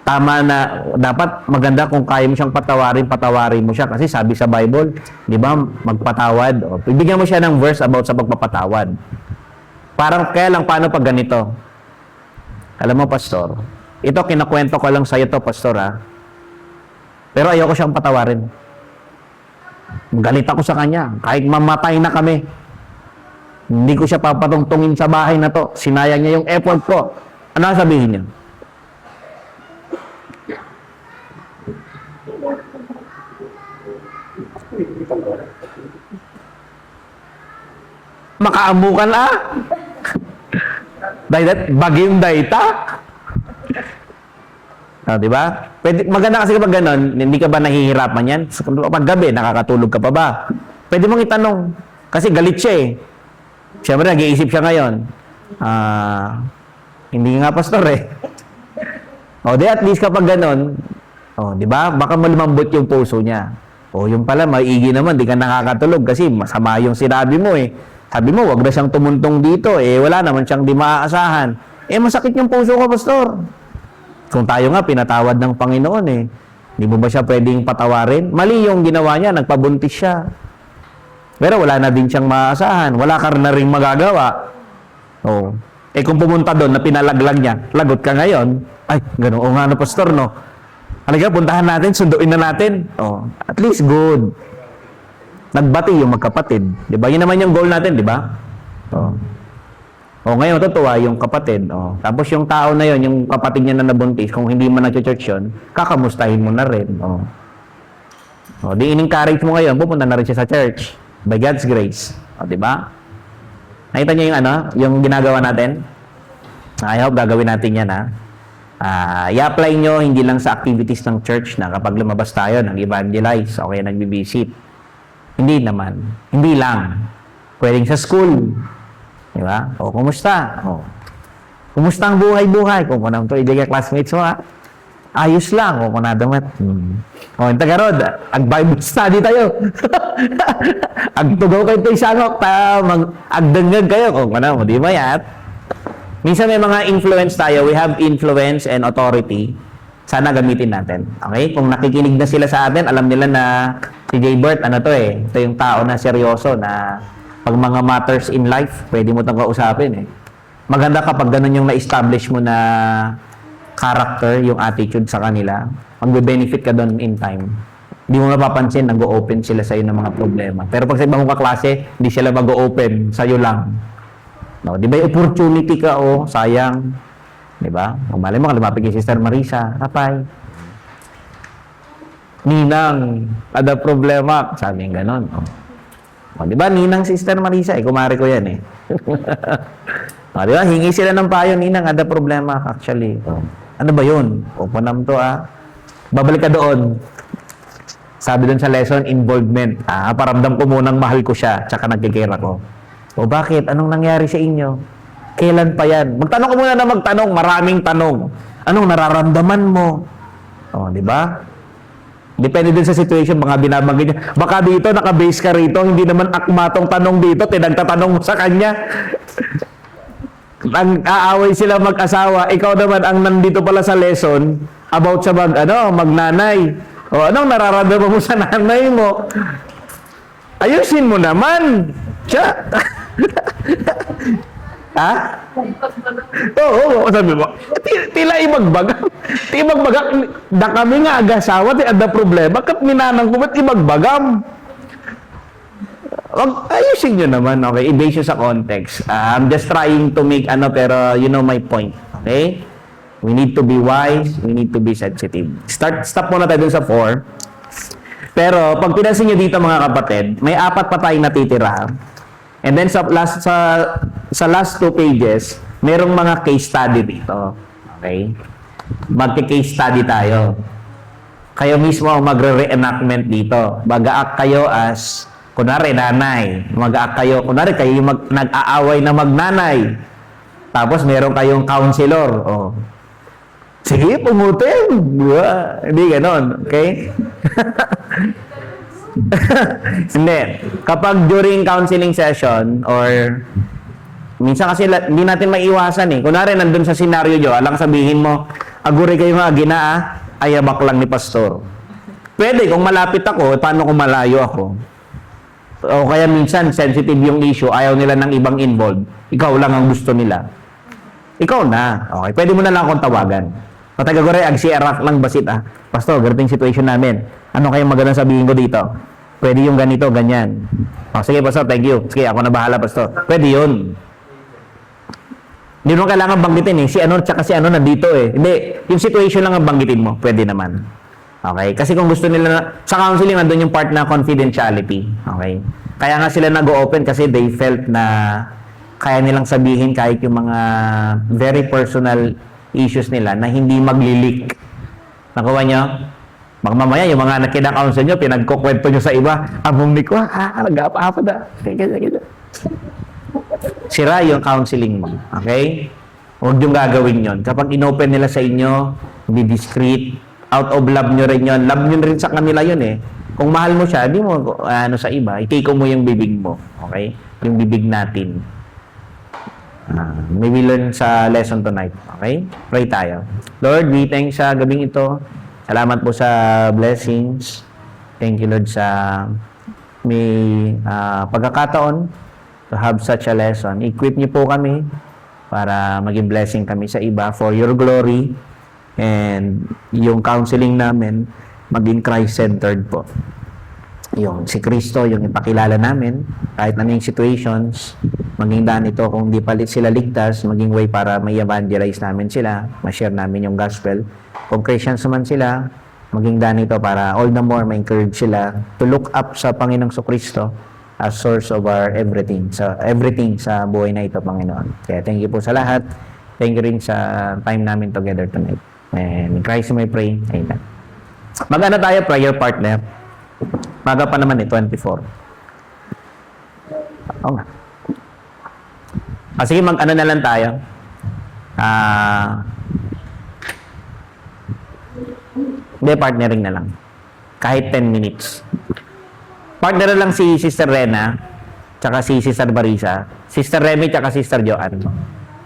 tama na, dapat maganda kung kaya mo siyang patawarin mo siya. Kasi sabi sa Bible, di ba, magpatawad. Bibigyan mo siya ng verse about sa pagpapatawad. Parang, kaya lang, paano pag ganito? Alam mo, Pastor, ito, kinakwento ko lang sa'yo to, Pastor, Pero ayoko siyang patawarin. Galit ako sa kanya. Kahit mamatay na kami. Hindi ko siya papatungtungin sa bahay na to. Sinayang niya yung effort ko. Ano sabihin niya? Makaamukan bagyong dayta. Di ba? Maganda kasi kapag ganun, hindi ka ba nahihirapan yan? Pag gabi, nakakatulog ka pa ba? Pwede mong itanong. Kasi galit siya Siyempre, nag-iisip siya ngayon. Hindi nga, Pastor at least kapag ganun, di ba? Baka malumambot yung puso niya. Yung pala, maigi naman, di ka nakakatulog kasi masama yung sinabi mo Sabi mo, wag na siyang tumuntong dito. Wala naman siyang di maaasahan. Masakit yung puso ko, Pastor. Kung tayo nga, pinatawad ng Panginoon Di mo ba siya pwedeng patawarin? Mali yung ginawa niya, nagpabuntis siya. Pero wala na din siyang maaasahan. Wala ka na rin magagawa. Kung pumunta doon na pinalaglag niya, lagot ka ngayon. Ay, gano'n. Nga Pastor, no? Halika, puntahan natin, sunduin na natin. At least good. Nagbati yung magkapatid. Di ba? Yun naman yung goal natin, di ba? Ngayon, tutuwa yung kapatid. Tapos yung tao na yon, yung kapatid niya na nabuntis, kung hindi mo nag-church yun, kakamustahin mo na rin. Di in-encourage mo ngayon, pupunta na rin siya sa church. By God's grace. Di ba? Nakita niyo yung yung ginagawa natin? I hope gagawin natin yan, i-apply nyo hindi lang sa activities ng church na kapag lumabas tayo, nag-evangelize, nag-visit. Hindi naman. Hindi lang. Pwedeng sa school. Di ba? O, kumusta? O, kumusta ang buhay-buhay? Kung kunam to, iligay classmates mo, ha? Ayos lang. O, kunadamat. O, yung tagarod, ag-Bible study tayo. Agtugaw kayo tayo sangok, agdangag kayo. Kung kunam mo, di ba yan? Minsan may mga influence tayo. We have influence and authority. Sana gamitin natin. Okay? Kung nakikinig na sila sa atin, alam nila na si Jay Bert, ano to eh, ito yung tao na seryoso na pag mga matters in life, pwede mo itong kausapin eh. Maganda kapag ganun yung na-establish mo na character, yung attitude sa kanila, magbe-benefit ka doon in time. Hindi mo mapapansin, nag-o-open sila sa'yo ng mga problema. Pero pag sa ibang kaklase, hindi sila mag-o-open, sa'yo lang. No, di ba yung opportunity ka, oh, sayang. Di ba? Kung malay mo, lumapit kay Sister Marisa, Rapay, Ninang, ada problema. Sabi yung ganon. O, di ba, Ninang Sister Marisa, kumari ko yan eh. O, di ba, hingi sila ng payo, Ninang, ada problema actually. O, ano ba yun? O, punam to babalik ka doon. Sabi doon sa lesson, involvement. Paramdam ko munang mahal ko siya, tsaka nagkikira ko. O, bakit? Anong nangyari sa inyo? Kailan pa yan? Magtanong ka muna na magtanong, maraming tanong. Anong nararamdaman mo? O, di ba? Depende din sa situation, mga binabanggit niya. Baka dito, naka-base ka rito, hindi naman akmatong tanong dito, tinagtatanong mo sa kanya. Ang aaway sila mag-asawa, ikaw naman ang nandito pala sa lesson about sa magnanay. O, anong nararamdaman mo sa nanay mo? Ayusin mo naman. Siya. Ha? Oo, sabi mo. Tila ibagbaga. Da kami nga agasawa, ada problema. Kat minanang ko, ba't ibagbagam? Ayusin nyo naman, okay? I-base sa context. I'm just trying to make, pero you know my point. Okay? We need to be wise. We need to be sensitive. Stop muna tayo dun sa 4. Pero, pag pinansin nyo dito mga kapatid, may 4 pa tayong natitira. And then sa last 2 pages, merong mga case study dito. Okay? Magki-case study tayo. Kayo mismo ang magre-reenactment dito. Mag-a-act kayo as, kunwari, nanay. Mag-a-act kayo, kunwari, kayo yung nag-aaway na magnanay. Tapos meron kayong counselor. Oh. Sige, pumutin. Hindi ganon. Okay? Hindi. Kapag during counseling session or minsan kasi hindi natin maiwasan eh. Kunwari nandun sa senaryo nyo, alang sabihin mo, aguri kayo mga ginaa, ayabak lang ni pastor. Pwede, kung malapit ako, paano kung malayo ako? O kaya minsan, sensitive yung issue, ayaw nila ng ibang involved. Ikaw lang ang gusto nila. Ikaw na. Okay, pwede mo na lang akong tawagan. Patagagore, agsiarak lang basit Pastor, ganito yung situation namin. Ano kayong magandang sabihin ko dito? Pwede yung ganito, ganyan. Sige, Pastor, thank you. Sige, ako na bahala, Pastor. Pwede yun. Hindi mo kailangan banggitin eh. Si ano, tsaka si ano nandito eh. Hindi, yung situation lang ang banggitin mo. Pwede naman. Okay? Kasi kung gusto nila, sa counseling, nandun yung part na confidentiality. Okay? Kaya nga sila nag-open kasi they felt na kaya nilang sabihin kahit yung mga very personal issues nila na hindi magli-leak. Nakuha nyo? Mamaya, yung mga nakina-counsel nyo, pinagkukwento nyo sa iba, among ni ko, nag-apa-apa na. Sira yung counseling mo. Okay? Huwag yung gagawin yun. Kapag inopen nila sa inyo, be discreet. Out of love nyo rin yun. Love nyo rin sa kanila yun eh. Kung mahal mo siya, di mo sa iba, itiko mo yung bibig mo. Okay? Yung bibig natin. May we learn sa lesson tonight. Okay? Pray tayo. Lord, we thank sa gabing ito. Salamat po sa blessings. Thank you, Lord, sa may pagkakataon to have such a lesson. Equip niyo po kami para maging blessing kami sa iba for your glory, and yung counseling namin maging Christ-centered po. Yung si Kristo, yung ipakilala namin, kahit anong situations, maging daan ito kung di palit sila ligtas, maging way para may evangelize namin sila, ma-share namin yung gospel. Kung Christians naman sila, maging daan ito para all the more ma-encourage sila to look up sa Panginoong Kristo as source of our everything. So, everything sa buhay na ito, Panginoon. Kaya thank you po sa lahat. Thank you rin sa time namin together tonight. And in Christ may pray. Amen. Mag-ano tayo, prayer partner? Maga pa naman 24. Oo nga. Sige, mag-ano na lang tayo. Hindi, partnering na lang. Kahit 10 minutes. Partner na lang si Sister Rena, tsaka si Sister Barisa, Sister Remy, tsaka Sister Joanne.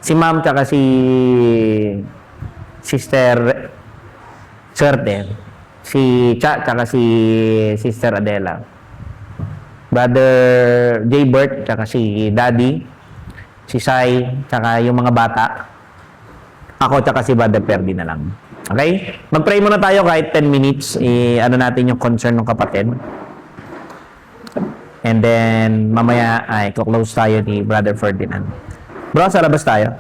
Si Ma'am, tsaka si Sister Suerte. Si Cha, tsaka si Sister Adela. Brother J. Bert, tsaka si Daddy. Si Sai, tsaka yung mga bata. Ako, tsaka si Brother Perdi na lang. Okay? Mag-pray muna tayo kahit 10 minutes. Ano natin yung concern ng kapatid. And then, mamaya ay close tayo ni Brother Ferdinand. Bro, sa labas tayo.